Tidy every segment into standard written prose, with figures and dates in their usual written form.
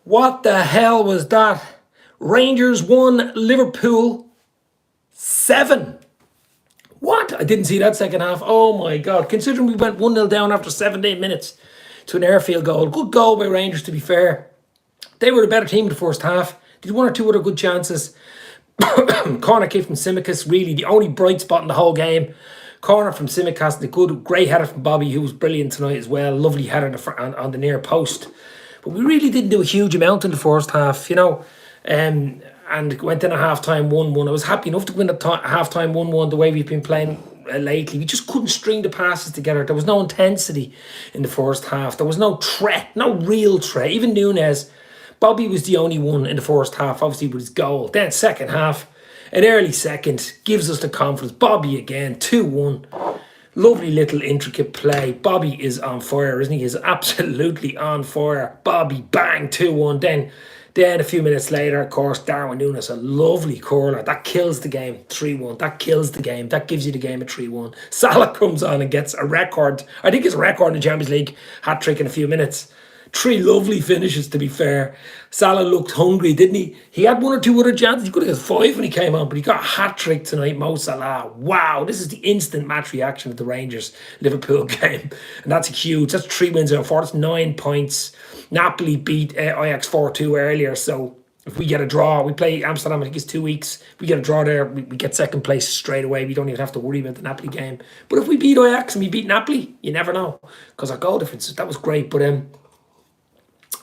What the hell was that? Rangers 1, Liverpool 7. What? I didn't see that second half. Oh my God. Considering we went 1-0 down after 17 minutes to an airfield goal. Good goal by Rangers, to be fair. They were the better team in the first half. Did one or two other good chances. Corner kick from Simicas, really the only bright spot in the whole game. Corner from Simicas, the good, great header from Bobby, who was brilliant tonight as well. Lovely header on the near post. But we really didn't do a huge amount in the first half, you know. And went in a half-time 1-1. I was happy enough to win a half-time 1-1 the way we've been playing lately. We just couldn't string the passes together. There was no intensity in the first half. There was no threat, no real threat. Even Nunes, Bobby was the only one in the first half, obviously with his goal. Then second half, an early second, gives us the confidence. Bobby again, 2-1. Lovely little intricate play. Bobby is on fire, isn't he? He's absolutely on fire. Bobby, bang, 2-1. Then a few minutes later, of course, Darwin Núñez, a lovely curler. That kills the game, 3-1. That kills the game. That gives you the game at 3-1. Salah comes on and gets a record. I think it's a record in the Champions League hat-trick in a few minutes. 3 lovely finishes, to be fair. Salah looked hungry, didn't he? He had 1 or 2 other chances. He could have got 5 when he came on, but he got a hat-trick tonight, Mo Salah. Wow, this is the instant match reaction of the Rangers-Liverpool game. And that's huge. That's 3 wins out of 4. That's 9 points. Napoli beat Ajax 4-2 earlier, so if we get a draw, we play Amsterdam, I think it's 2 weeks. We get a draw there, we get second place straight away. We don't even have to worry about the Napoli game. But if we beat Ajax and we beat Napoli, you never know, because our goal difference, that was great. But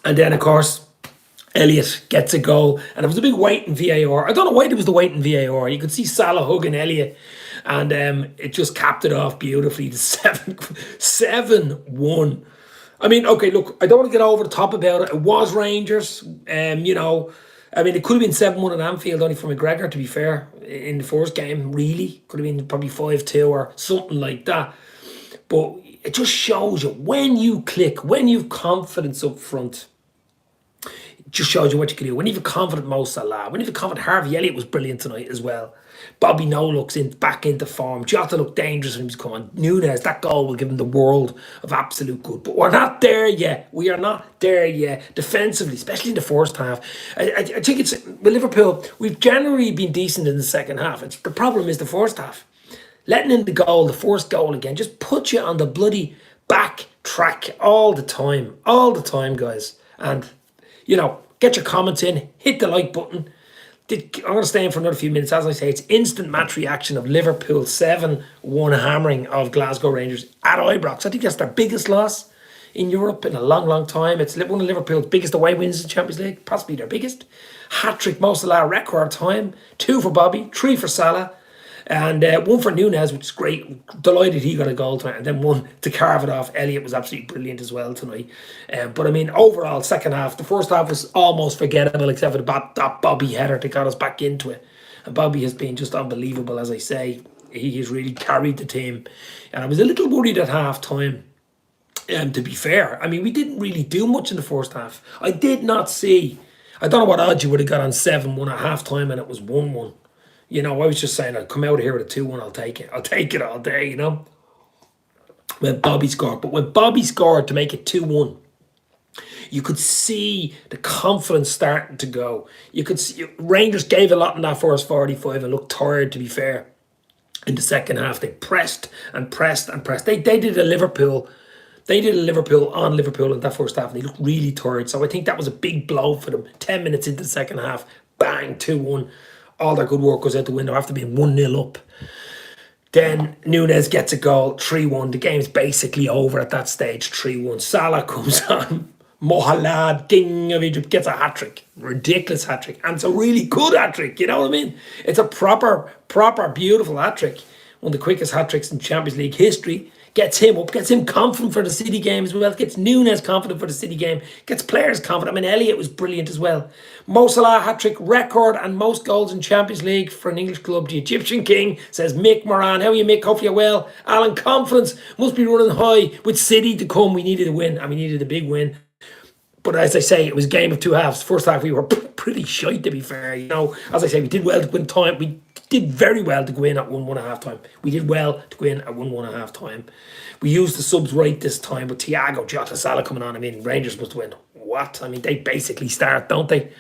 and then, of course, Elliott gets a goal. And it was a big wait in VAR. I don't know why there was the wait in VAR. You could see Salah hugging Elliott. And it just capped it off beautifully. The 7-1. I mean, okay, look, I don't want to get over the top about it. It was Rangers. You know, I mean, it could have been 7-1 at Anfield, only for McGregor, to be fair, in the first game, really. Could have been probably 5-2 or something like that. But it just shows you, when you click, when you've confidence up front, it just shows you what you can do. When you've a confident Mo Salah, when you've a confident Harvey Elliott was brilliant tonight as well. Bobby No looks back into form. Jota looked dangerous when he was coming. Nunes, that goal will give him the world of absolute good. But we're not there yet. We are not there yet. Defensively, especially in the first half. I think it's, with Liverpool, we've generally been decent in the second half. The problem is the first half. Letting in the goal, the first goal again, just put you on the bloody back track all the time, guys. And, you know, get your comments in, hit the like button. I'm going to stay in for another few minutes. As I say, it's instant match reaction of Liverpool 7-1 hammering of Glasgow Rangers at Ibrox. I think that's their biggest loss in Europe in a long, long time. It's one of Liverpool's biggest away wins in the Champions League, possibly their biggest. Hattrick Mo Salah record time, 2 for Bobby, 3 for Salah. And 1 for Nunes, which is great. Delighted he got a goal tonight. And then 1 to carve it off. Elliott was absolutely brilliant as well tonight. But I mean, overall, second half, the first half was almost forgettable, except for that Bobby header that got us back into it. And Bobby has been just unbelievable, as I say. He has really carried the team. And I was a little worried at half time, to be fair. I mean, we didn't really do much in the first half. I did not see. I don't know what odds you would have got on 7-1 at half time, and it was 1-1. You know, I was just saying, I'll come out here with a 2-1, I'll take it. I'll take it all day, you know. When Bobby scored. But when Bobby scored to make it 2-1, you could see the confidence starting to go. You could see Rangers gave a lot in that first 45 and looked tired, to be fair. In the second half, they pressed and pressed and pressed. They did a Liverpool. They did a Liverpool on Liverpool in that first half, and they looked really tired. So I think that was a big blow for them. 10 minutes into the second half, bang, 2-1. All their good work goes out the window after being 1-0 up. Then Nunes gets a goal, 3-1. The game's basically over at that stage, 3-1. Salah comes on. Mohamed, King of Egypt, gets a hat-trick. Ridiculous hat-trick. And it's a really good hat-trick, you know what I mean? It's a proper, beautiful hat-trick. One of the quickest hat-tricks in Champions League history. Gets him up, gets him confident for the City game as well. Gets Nunes confident for the City game. Gets players confident. I mean, Elliott was brilliant as well. Mo Salah hat-trick record and most goals in Champions League for an English club. The Egyptian King, says Mick Moran. How are you, Mick? Hope you're well. Alan, confidence must be running high with City to come. We needed a win, and we needed a big win. But as I say, it was a game of 2 halves. First half, we were pretty shite, to be fair. You know, as I say, we did well to win time. We did very well to go in at 1-1 at half time. We did well to go in at 1-1 at half time. We used the subs right this time with Thiago, Jota, Salah coming on. I mean, Rangers must win what. I mean, they basically start, don't they?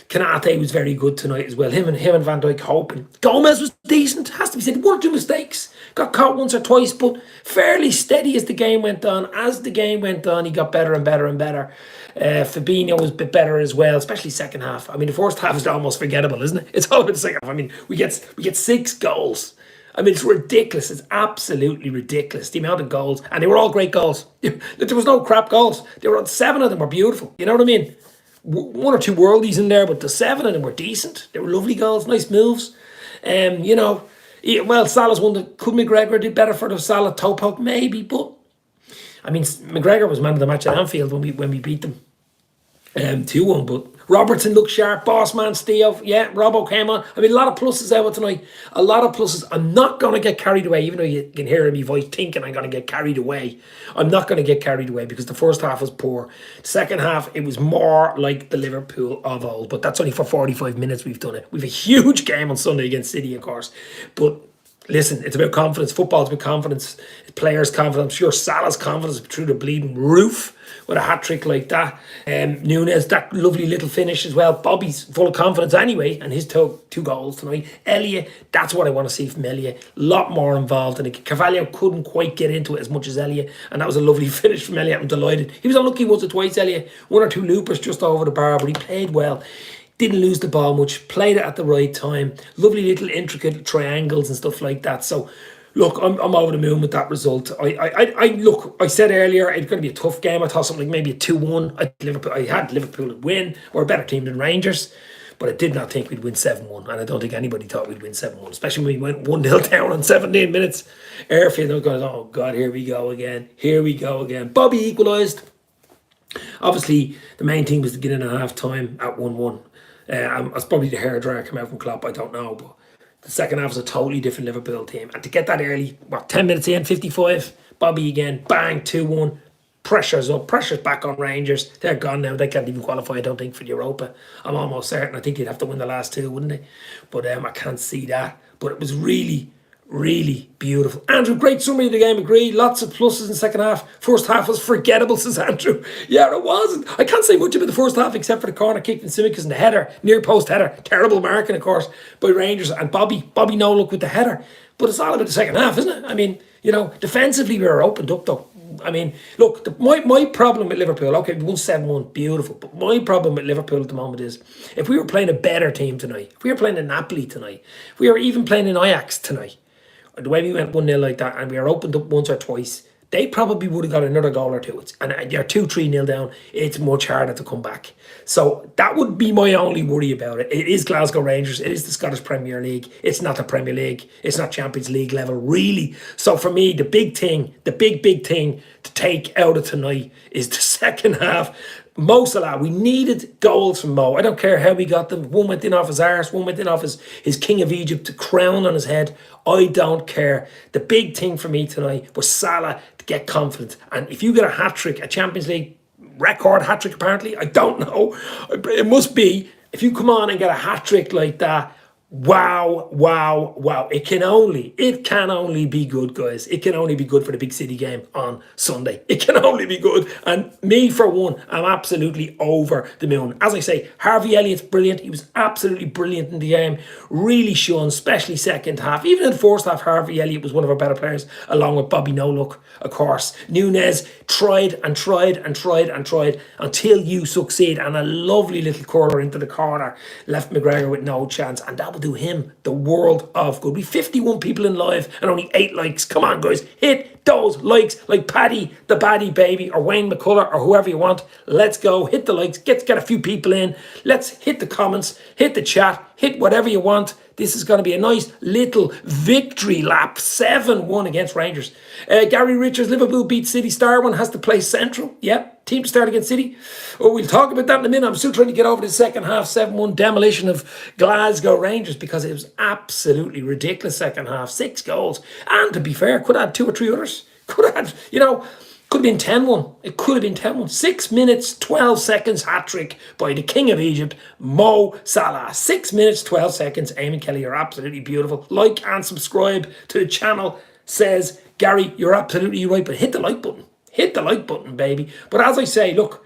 Kanate was very good tonight as well. Him and Van Dijk hoping. Gomez was decent, has to be said. 1 or 2 mistakes. Got caught once or twice, but fairly steady as the game went on. As the game went on, he got better and better and better. Fabinho was a bit better as well, especially second half. I mean, the first half is almost forgettable, isn't it? It's all about the second half. I mean, we get 6 goals. I mean, it's ridiculous. It's absolutely ridiculous, the amount of goals. And they were all great goals. There was no crap goals. There were 7 of them were beautiful. You know what I mean? 1 or 2 worldies in there, but the 7 of them were decent. They were lovely goals, nice moves. Well, Salah's one that could McGregor did better for the Salah toe poke, maybe, but I mean, McGregor was man of the match at Anfield when we beat them 2-1, but Robertson looked sharp, boss man Steve, yeah, Robbo came on. I mean, a lot of pluses out tonight, a lot of pluses. I'm not going to get carried away, even though you can hear in my voice thinking I'm going to get carried away. I'm not going to get carried away because the first half was poor. The second half, it was more like the Liverpool of old, but that's only for 45 minutes we've done it. We've a huge game on Sunday against City, of course, but listen, it's about confidence. Football's about confidence. Players' confidence. I'm sure Salah's confidence through the bleeding roof with a hat-trick like that. Nunes, that lovely little finish as well. Bobby's full of confidence anyway, and his 2 goals tonight. Elliot, that's what I want to see from Elliot. A lot more involved in it. Carvalho couldn't quite get into it as much as Elliot, and that was a lovely finish from Elliot. I'm delighted. He was unlucky once or twice, Elliot. 1 or 2 loopers just over the bar, but he played well. Didn't lose the ball much, played it at the right time. Lovely little intricate triangles and stuff like that. So, look, I'm over the moon with that result. I said earlier it's going to be a tough game. I thought something like maybe a 2-1. I had Liverpool would win. We're a better team than Rangers. But I did not think we'd win 7-1. And I don't think anybody thought we'd win 7-1. Especially when we went 1-0 down on 17 minutes. Airfield, I'm going, oh, God, here we go again. Here we go again. Bobby equalised. Obviously, the main thing was to get in at half-time at 1-1. It's probably the hairdryer come out from Klopp, I don't know, but the second half was a totally different Liverpool team. And to get that early, 10 minutes in, 55, Bobby again, bang, 2-1, pressure's up, pressure's back on Rangers. They're gone now, they can't even qualify, I don't think, for the Europa. I'm almost certain, I think they'd have to win the last 2, wouldn't they? But I can't see that. But it was really, really beautiful. Andrew, great summary of the game, agreed. Lots of pluses in the second half. First half was forgettable, says Andrew. Yeah, it wasn't. I can't say much about the first half except for the corner kick from Tsimikas and the header, near post header. Terrible marking, of course, by Rangers and Bobby no luck with the header. But it's all about the second half, isn't it? I mean, defensively we were opened up though. I mean, look, my problem with Liverpool, okay, we won 7-1, beautiful. But my problem with Liverpool at the moment is if we were playing a better team tonight, if we were playing in Napoli tonight, if we were even playing in Ajax tonight, the way we went 1-0 like that and we were opened up once or twice, they probably would have got another goal or 2. And you're 2-3-0 down, it's much harder to come back. So that would be my only worry about it. It is Glasgow Rangers, it is the Scottish Premier League, it's not the Premier League, it's not Champions League level, really. So for me, the big thing, the big thing to take out of tonight is the second half. Mo Salah, we needed goals from Mo. I don't care how we got them. One went in off his arse, one went in off his King of Egypt crown on his head. I don't care. The big thing for me tonight was Salah to get confident. And if you get a hat-trick, a Champions League record hat-trick apparently, I don't know. It must be. If you come on and get a hat-trick like that, wow. It can only be good, guys. It can only be good for the big city game on Sunday. It can only be good. And me, for one, I'm absolutely over the moon. As I say, Harvey Elliott's brilliant. He was absolutely brilliant in the game. Really shone, especially second half. Even in the first half, Harvey Elliott was one of our better players, along with Bobby No-Look, of course. Nunes tried until you succeed. And a lovely little curler into the corner left McGregor with no chance. And that do him the world of good. We 51 people in live and only 8 likes. Come on, guys, hit those likes like Paddy the Baddie Baby or Wayne McCullough or whoever you want. Let's go, hit the likes, get a few people in. Let's hit the comments, hit the chat, hit whatever you want. This is going to be a nice little victory lap. 7-1 against Rangers. Gary Richards, Liverpool beat City. Star one has to play central. Yep, team to start against City. Oh, we'll talk about that in a minute. I'm still trying to get over the second half 7-1 demolition of Glasgow Rangers because it was absolutely ridiculous second half. 6 goals. And to be fair, could have had 2 or 3 others. Could have had, could have been 10-1. It could have been 10-1. 6 minutes, 12 seconds hat-trick by the King of Egypt, Mo Salah. 6 minutes, 12 seconds. Eamon Kelly, you're absolutely beautiful. Like and subscribe to the channel, says Gary. You're absolutely right, but hit the like button. Hit the like button, baby. But as I say, look,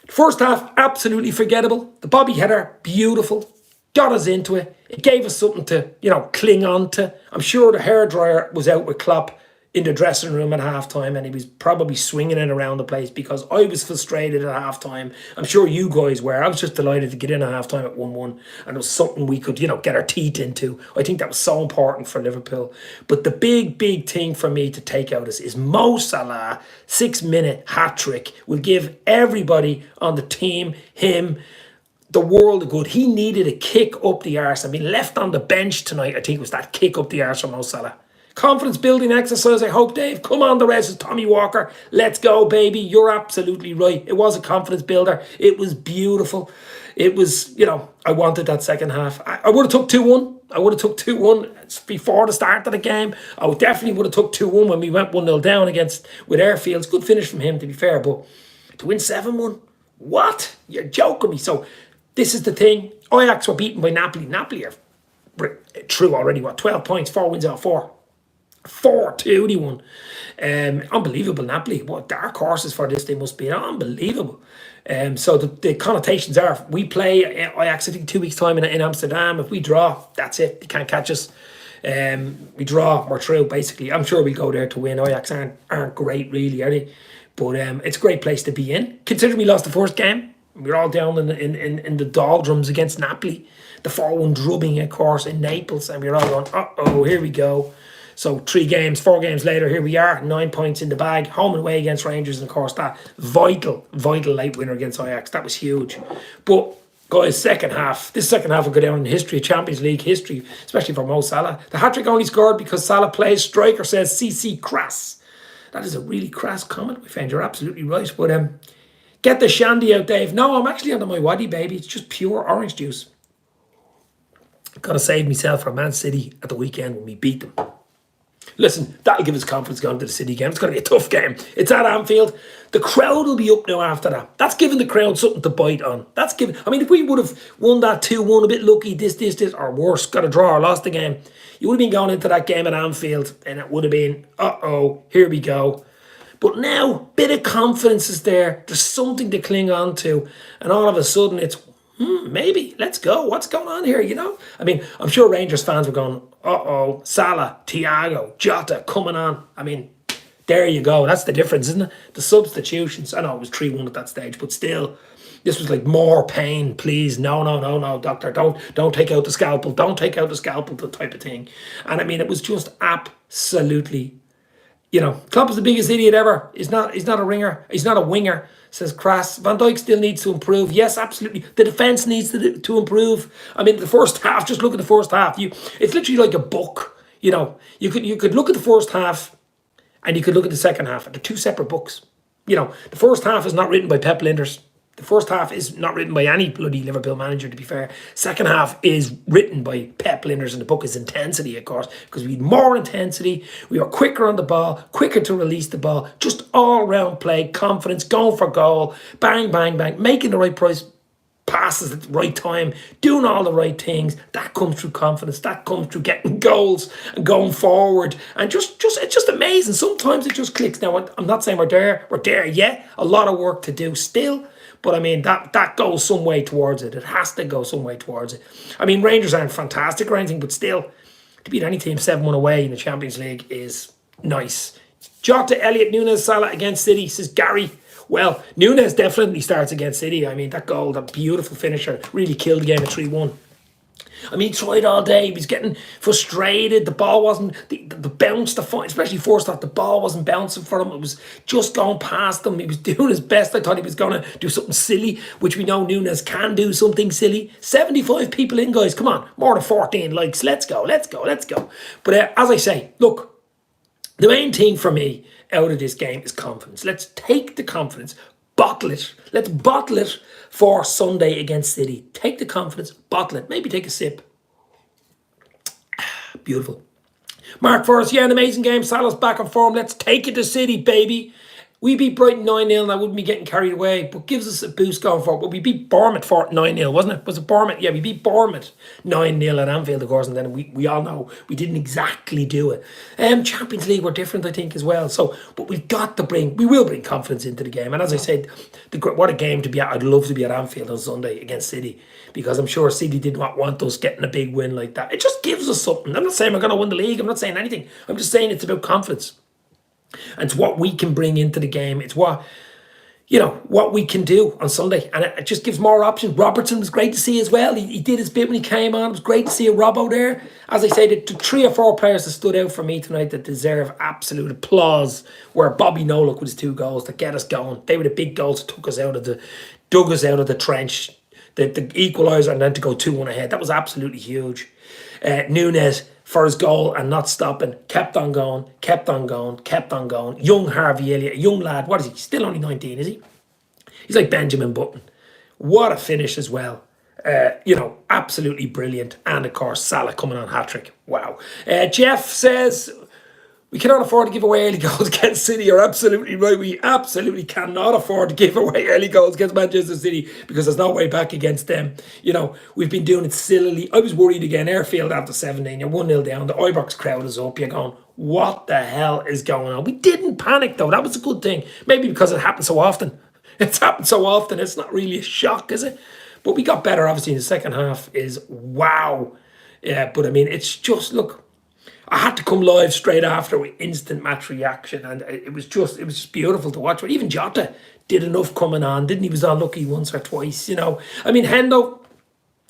First half, absolutely forgettable. The Bobby header, beautiful. Got us into it. It gave us something to, cling on to. I'm sure the hairdryer was out with Klopp in the dressing room at halftime, and he was probably swinging it around the place because I was frustrated at halftime. I'm sure you guys were. I was just delighted to get in at halftime at 1-1, and it was something we could, get our teeth into. I think that was so important for Liverpool. But the big thing for me to take out is Mo Salah, 6-minute hat-trick, will give everybody on the team, him, the world of good. He needed a kick up the arse. I mean, left on the bench tonight, I think it was that kick up the arse from Mo Salah. Confidence building exercise, I hope, Dave. Come on, the rest is Tommy Walker. Let's go, baby. You're absolutely right. It was a confidence builder. It was beautiful. It was, I wanted that second half. I would have took 2-1. I would have took 2-1 before the start of the game. I definitely would have took 2-1 when we went 1-0 down with Airfields. Good finish from him, to be fair. But to win 7-1, what? You're joking me. So this is the thing. Ajax were beaten by Napoli. Napoli are through already, 12 points, 4 wins out of 4. 4-2 they won. Unbelievable, Napoli. What dark horses for this they must be. Unbelievable. So the connotations are, we play Ajax, I think, 2 weeks' time in Amsterdam. If we draw, that's it. They can't catch us. We draw, we're through, basically. I'm sure we'll go there to win. Ajax aren't great, really, are they? But it's a great place to be in. Considering we lost the first game, we were all down in the doldrums against Napoli. The 4-1 drubbing, of course, in Naples. And we were all going, uh-oh, here we go. So 4 games later, here we are, 9 points in the bag, home and away against Rangers, and of course that vital late winner against Ajax. That was huge. But guys, this second half will go down in history, Champions League history, especially for Mo Salah. The hat-trick only scored because Salah plays. Striker says CC crass. That is a really crass comment, my friend. You're absolutely right. But get the shandy out, Dave. No, I'm actually under my waddy, baby. It's just pure orange juice. Gotta save myself for Man City at the weekend when we beat them. Listen, that'll give us confidence going to the City game. It's going to be a tough game. It's at Anfield. The crowd will be up now after that. That's giving the crowd something to bite on. If we would have won that 2-1, a bit lucky, this, or worse, got a draw or lost the game, you would have been going into that game at Anfield and it would have been, uh-oh, here we go. But now, bit of confidence is there. There's something to cling on to. And all of a sudden, it's, maybe, let's go. What's going on here, I'm sure Rangers fans were going, uh-oh, Salah, Thiago, Jota coming on. There you go. That's the difference, isn't it? The substitutions. I know it was 3-1 at that stage, but still, this was like more pain, please. No, doctor, don't take out the scalpel. Don't take out the scalpel, the type of thing. And it was just absolutely, Klopp is the biggest idiot ever. He's not a ringer. He's not a winger. Says Crass. Van Dijk still needs to improve. Yes, absolutely. The defence needs to improve. The first half, just look at the first half. It's literally like a book. You could look at the first half and you could look at the second half. They're 2 separate books. The first half is not written by Pep Linders. The first half is not written by any bloody Liverpool manager, to be fair. Second half is written by Pep Linders, and the book is intensity, of course, because we had more intensity. We were quicker on the ball, quicker to release the ball, just all-round play, confidence, going for goal, bang, bang, bang, making the right passes at the right time, doing all the right things. That comes through confidence. That comes through getting goals and going forward. And it's just amazing. Sometimes it just clicks. Now, I'm not saying we're there. We're there yet. A lot of work to do still. But that goes some way towards it. It has to go some way towards it. Rangers aren't fantastic or anything, but still, to beat any team 7-1 away in the Champions League is nice. Jota, Elliott, Nunes, Salah against City, says Gary. Well, Nunes definitely starts against City. That goal, that beautiful finisher, really killed the game at 3-1. He tried all day. He was getting frustrated. The ball wasn't, the bounce, especially first half, the ball wasn't bouncing for him. It was just going past him. He was doing his best. I thought he was going to do something silly, which we know Nunes can do something silly. 75 people in, guys. Come on. More than 14 likes. Let's go. But as I say, look, the main thing for me out of this game is confidence. Let's take the confidence, bottle it. Let's bottle it for Sunday against City. Take the confidence, bottle it. Maybe take a sip. Beautiful. Mark Forrest, an amazing game. Salah's back on form. Let's take it to City, baby. We beat Brighton 9-0 and I wouldn't be getting carried away, but gives us a boost going forward. But we beat Bournemouth 9-0, wasn't it? Was it Bournemouth? Yeah, we beat Bournemouth 9-0 at Anfield, of course, and then we all know we didn't exactly do it. Champions League were different, I think, as well. So, but we will bring confidence into the game. And as I said, what a game to be at. I'd love to be at Anfield on Sunday against City, because I'm sure City did not want us getting a big win like that. It just gives us something. I'm not saying we're going to win the league. I'm not saying anything. I'm just saying it's about confidence. And it's what we can bring into the game. It's what we can do on Sunday. And it just gives more options. Robertson was great to see as well. He did his bit when he came on. It was great to see a Robbo there. As I say, the 3 or 4 players that stood out for me tonight that deserve absolute applause were Bobby Nolan with his 2 goals that get us going. They were the big goals that dug us out of the trench, the equaliser, and then to go 2-1 ahead. That was absolutely huge. Nunes, for his goal and not stopping, kept on going. Young Harvey Elliott, a young lad. What is he? Still only 19, is he? He's like Benjamin Button. What a finish as well. Absolutely brilliant. And of course, Salah coming on hat-trick. Wow. Jeff says, we cannot afford to give away early goals against City. You're absolutely right. We absolutely cannot afford to give away early goals against Manchester City, because there's no way back against them. We've been doing it sillily. I was worried again. Airfield after 17. You're 1-0 down. The Ibrox crowd is up. You're going, what the hell is going on? We didn't panic, though. That was a good thing. Maybe because it happened so often. It's happened so often. It's not really a shock, is it? But we got better, obviously, in the second half. Is wow. Yeah, but I mean, it's just, look, I had to come live straight after with instant match reaction, and it was just beautiful to watch. But even Jota did enough coming on, didn't he? Was unlucky once or twice, I mean, Hendo,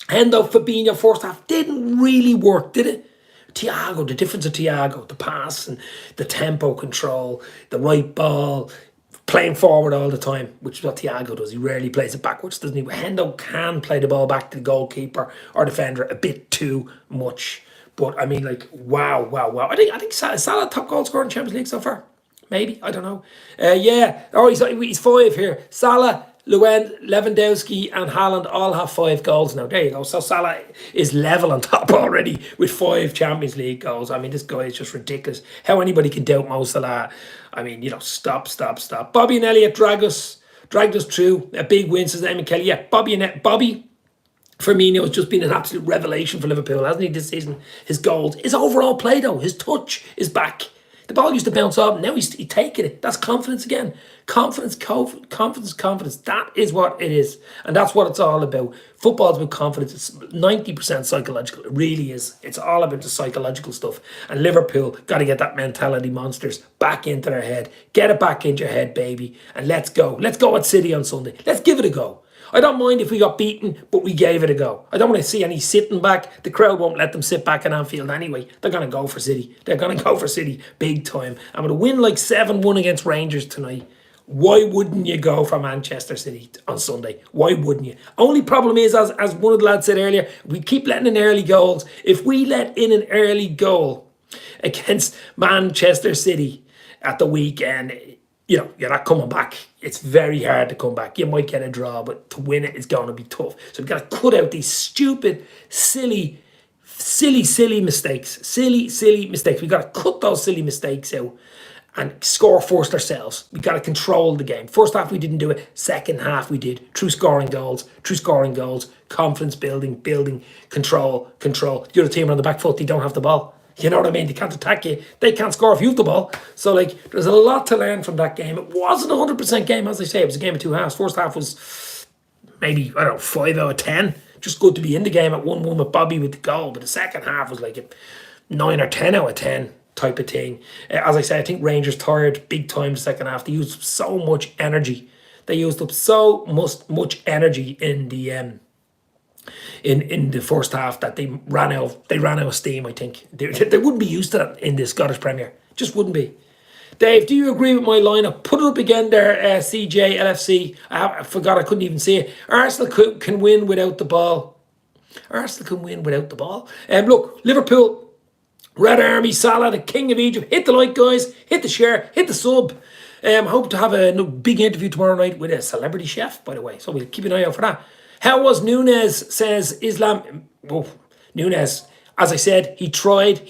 Fabinho, first half didn't really work, did it? Thiago, the difference of Thiago, the pass and the tempo control, the right ball, playing forward all the time, which is what Thiago does. He rarely plays it backwards, doesn't he? Hendo can play the ball back to the goalkeeper or defender a bit too much. But I mean, like, wow. I think Salah top goal scorer in Champions League so far. Maybe, I don't know. Yeah. Oh, he's 5 here. Salah, Lewandowski, and Haaland all have 5 goals now. There you go. So Salah is level on top already with 5 Champions League goals. I mean, this guy is just ridiculous. How anybody can doubt Mo Salah? I mean, stop. Bobby and Elliott dragged us through a big win, says Eamon Kelly. Yeah, Bobby. Firmino has just been an absolute revelation for Liverpool, hasn't he, this season? His goals, his overall play, though, his touch is back. The ball used to bounce off, now he's taking it. That's confidence again. Confidence. That is what it is. And that's what it's all about. Football's about confidence. It's 90% psychological. It really is. It's all about the psychological stuff. And Liverpool got to get that mentality monsters back into their head. Get it back into your head, baby. And let's go. Let's go at City on Sunday. Let's give it a go. I don't mind if we got beaten, but we gave it a go. I don't want to see any sitting back. The crowd won't let them sit back in Anfield anyway. They're going to go for City. They're going to go for City big time. I'm going to win like 7-1 against Rangers tonight. Why wouldn't you go for Manchester City on Sunday? Why wouldn't you? Only problem is, as one of the lads said earlier, we keep letting in early goals. If we let in an early goal against Manchester City at the weekend, you're not coming back. It's very hard to come back. You might get a draw, but to win it is going to be tough. So we've got to cut out these stupid, silly mistakes. Silly mistakes. We've got to cut those silly mistakes out and score first ourselves. We've got to control the game. First half we didn't do it. Second half we did. True scoring goals. Confidence building, control. The other team are on the back foot. They don't have the ball. You know what I mean? They can't attack you. They can't score if you have the ball. So, there's a lot to learn from that game. It wasn't a 100% game, as I say. It was a game of 2 halves. First half was maybe, 5 out of 10. Just good to be in the game at 1-1 with Bobby with the goal. But the second half was like a 9 or 10 out of 10 type of thing. As I say, I think Rangers tired big time the second half. They used so much energy. They used up so much energy in the in the first half that they ran out of steam. I think they wouldn't be used to that in the Scottish Premier. Just wouldn't be. Dave, do you agree with my lineup? Put it up again there, CJ LFC. I forgot, I couldn't even see it. Arsenal can win without the ball. Look, Liverpool, Red Army, Salah, the King of Egypt. Hit the like, guys. Hit the share. Hit the sub. I hope to have a big interview tomorrow night with a celebrity chef, by the way. So we'll keep an eye out for that. How was Nunes, says Islam? Oh, Nunes, As I said, he tried,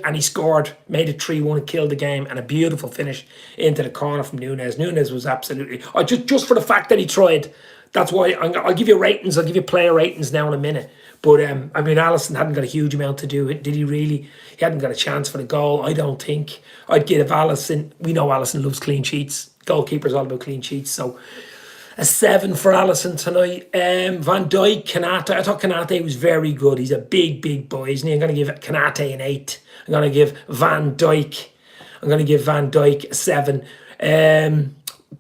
and he scored, made it 3-1, and killed the game, and a beautiful finish into the corner from Nunes. Nunes was absolutely, just for the fact that he tried. That's why I'll give you ratings. I'll give you player ratings now in a minute. But I mean, Alisson hadn't got a huge amount to do. Did he really? He hadn't got a chance for the goal. I don't think. I'd give Alisson. We know Alisson loves clean sheets. Goalkeeper's all about clean sheets. So a 7 for Alisson tonight. Van Dijk, Kanate. I thought Kanate was very good. He's a big boy, isn't he? I'm going to give Kanate an 8. I'm going to give Van Dijk. A 7.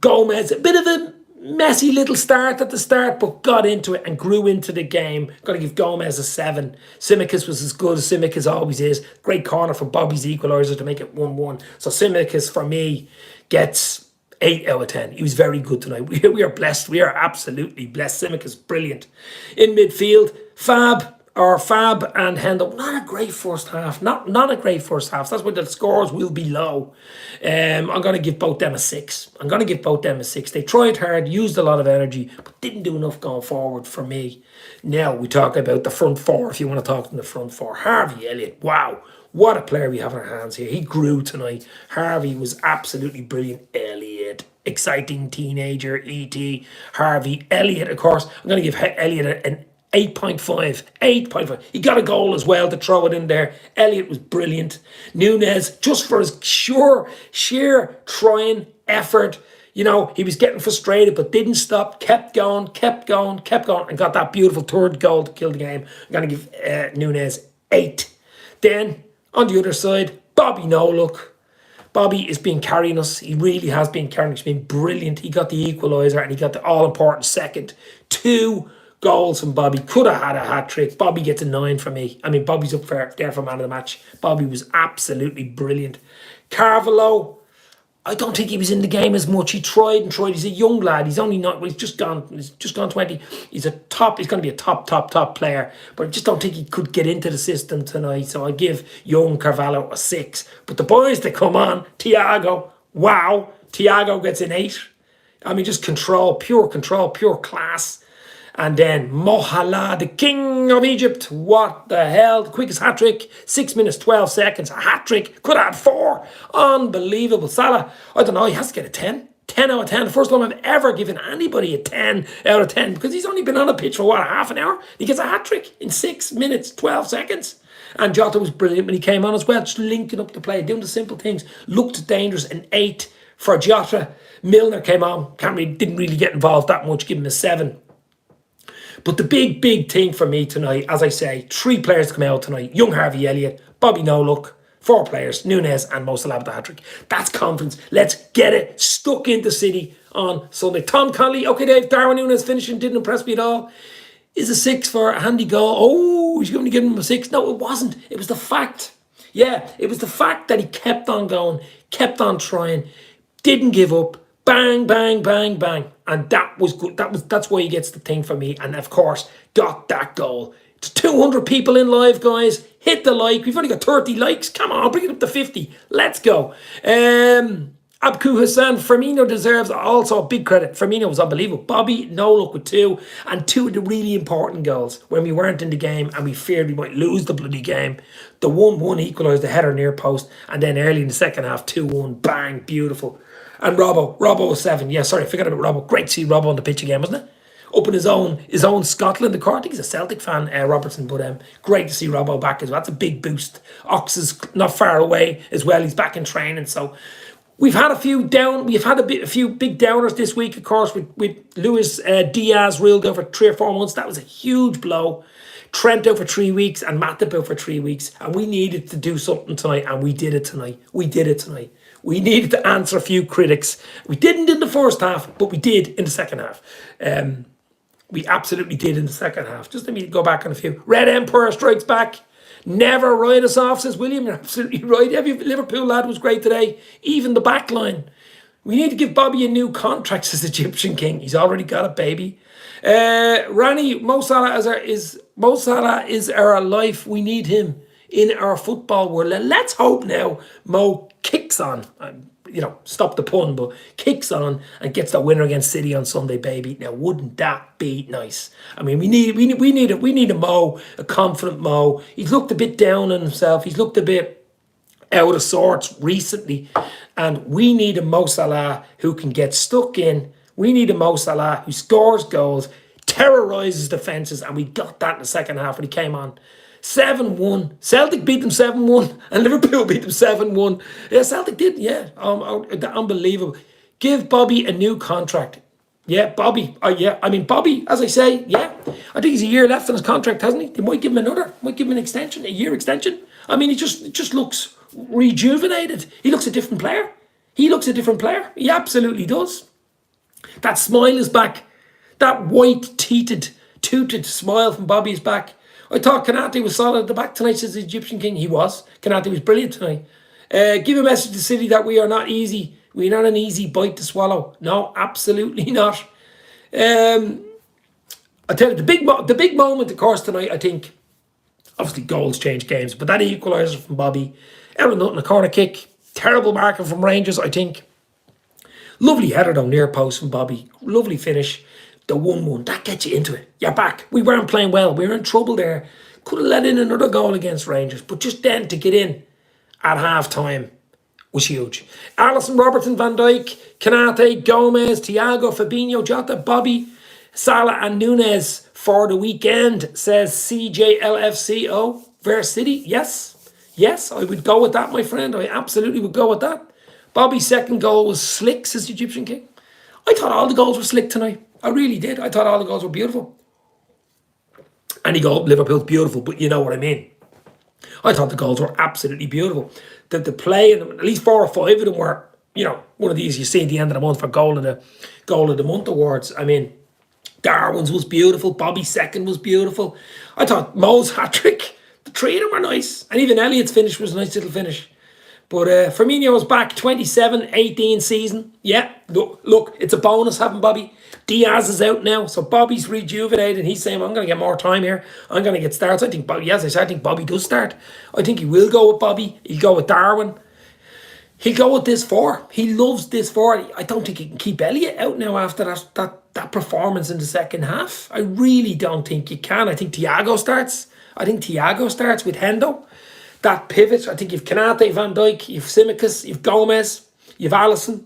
Gomez, a bit of a messy little start at the start, but got into it and grew into the game. Got to give Gomez a 7. Tsimikas was as good as Tsimikas always is. Great corner for Bobby's equaliser to make it 1-1. So Tsimikas, for me, gets 8 out of 10. He was very good tonight. We are blessed. We are absolutely blessed. Tsimikas, brilliant. In midfield, Fab and Hendo. Not a great first half. Not a great first half. That's why the scores will be low. I'm going to give both them a 6. They tried hard, used a lot of energy, but didn't do enough going forward for me. Now we talk about the front four, if you want to talk to the front four. Harvey Elliott, wow. What a player we have in our hands here. He grew tonight. Harvey was absolutely brilliant. Elliott, exciting teenager, E.T. Harvey Elliott, of course. I'm going to give Elliott an 8.5. 8.5. He got a goal as well to throw it in there. Elliott was brilliant. Nunes, just for his sheer trying effort. You know, he was getting frustrated, but didn't stop. Kept going, and got that beautiful third goal to kill the game. I'm going to give Nunes 8. Then, on the other side, Bobby No-Look. Bobby has been carrying us. He really has been carrying us. He's been brilliant. He got the equaliser, and he got the all-important second. 2 goals from Bobby. Could have had a hat-trick. Bobby gets a 9 for me. I mean, Bobby's up there for man of the match. Bobby was absolutely brilliant. Carvalho, I don't think he was in the game as much. He tried. He's a young lad. He's only not, he's just gone 20. He's going to be a top player. But I just don't think he could get into the system tonight. So I give young Carvalho a 6. But the boys that come on, Thiago, wow. Thiago gets an 8. I mean, just pure control, pure class. And then Mohala, the king of Egypt. What the hell? The quickest hat-trick. 6 minutes, 12 seconds. A hat-trick. Could have had 4. Unbelievable. Salah, I don't know. He has to get a 10. 10 out of 10. The first time I've ever given anybody a 10 out of 10. Because he's only been on a pitch for, half an hour? He gets a hat-trick in 6 minutes, 12 seconds. And Jota was brilliant when he came on as well. Just linking up the play. Doing the simple things. Looked dangerous. An 8 for Jota. Milner came on. Didn't really get involved that much. Give him a 7. But the big thing for me tonight, as I say, 3 players come out tonight. Young Harvey Elliott, Bobby No-Look, 4 players, Nunes and Mo Salah with the hat-trick. That's confidence. Let's get it stuck into City on Sunday. Tom Connolly, okay Dave, Darwin Nunes finishing, didn't impress me at all. Is a 6 for a handy goal. Oh, he's going to give him a 6. No, it wasn't. It was the fact. Yeah, it was the fact that he kept on going, kept on trying, didn't give up. Bang, bang, bang, bang. And that was good. That's why he gets the thing for me. And of course, got that goal. It's 200 people in live, guys. Hit the like. We've only got 30 likes. Come on, bring it up to 50. Let's go. Abku Hassan, Firmino deserves also big credit. Firmino was unbelievable. Bobby, No-Look with 2. And 2 of the really important goals when we weren't in the game and we feared we might lose the bloody game. The 1-1 equalised, the header near post. And then early in the second half, 2-1. Bang, beautiful. And Robbo 7. Yeah, sorry, I forgot about Robbo. Great to see Robbo on the pitch again, wasn't it? Up in his own Scotland, of course. I think he's a Celtic fan, Robertson. But great to see Robbo back as well. That's a big boost. Ox is not far away as well. He's back in training. So we've had a few few big downers this week, of course, with Luis Diaz ruled out for 3 or 4 months. That was a huge blow. Trent out for 3 weeks and Matip out for 3 weeks. And we needed to do something tonight, and we did it tonight. We needed to answer a few critics. We didn't in the first half, but we did in the second half. We absolutely did in the second half. Just let me go back on a few. Red Emperor strikes back. Never write us off, says William. You're absolutely right. Every Liverpool lad was great today. Even the back line. We need to give Bobby a new contract, says Egyptian King. He's already got it, baby. Rani, Mo Salah is our life. We need him in our football world. Let's hope now Mo kicks on. Stop the pun, but kicks on and gets the winner against City on Sunday, baby. Now, wouldn't that be nice? I mean, we need a Mo, a confident Mo. He's looked a bit down on himself. He's looked a bit out of sorts recently, and we need a Mo Salah who can get stuck in. We need a Mo Salah who scores goals, terrorises defences, and we got that in the second half when he came on. 7-1. Celtic beat them 7-1 and Liverpool beat them 7-1. Yeah, Celtic did, yeah. Unbelievable. Give Bobby a new contract. Yeah, Bobby. Bobby, as I say, yeah. I think he's a year left on his contract, hasn't he? They might give him another. Might give him an extension, a year extension. I mean, he just looks rejuvenated. He looks a different player. He absolutely does. That smile is back. That white-teeted, tooted smile from Bobby is back. I thought Kanate was solid at the back tonight, says the Egyptian King. He was. Kanate was brilliant tonight. Give a message to City that we are not easy. We're not an easy bite to swallow. No, absolutely not. I tell you, the big moment, of course, tonight, I think, obviously goals change games, but that equaliser from Bobby, out of nothing, a corner kick, terrible marking from Rangers, I think. Lovely header though, near post from Bobby. Lovely finish. The 1-1, that gets you into it. You're back. We weren't playing well. We were in trouble there. Could have let in another goal against Rangers. But just then to get in at half-time was huge. Alisson, Robertson, Van Dijk, Kanate, Gomez, Thiago, Fabinho, Jota, Bobby, Salah and Nunez for the weekend, says CJLFCO. Versus City, yes. Yes, I would go with that, my friend. I absolutely would go with that. Bobby's second goal was slick, says the Egyptian King. I thought all the goals were slick tonight. I really did. I thought all the goals were beautiful. Any goal, Liverpool's beautiful, but you know what I mean. I thought the goals were absolutely beautiful. The play, and at least 4 or 5 of them were, one of these you see at the end of the month for goal of the month awards. I mean, Darwin's was beautiful. Bobby's second was beautiful. I thought Mo's hat-trick, the 3 of them were nice. And even Elliott's finish was a nice little finish. But Firmino was back, 27-18 season. Yeah, look, it's a bonus having Bobby. Diaz is out now, so Bobby's rejuvenated. He's saying, I'm going to get more time here. I'm going to get starts. I think Bobby, as I said, I think Bobby does start. I think he will go with Bobby. He'll go with Darwin. He'll go with this 4. He loves this 4. I don't think he can keep Elliott out now after that performance in the second half. I really don't think you can. I think Thiago starts. With Hendo. That pivot, I think you've Kanate, Van Dijk, you've Tsimikas, you've Gomez, you've Alisson.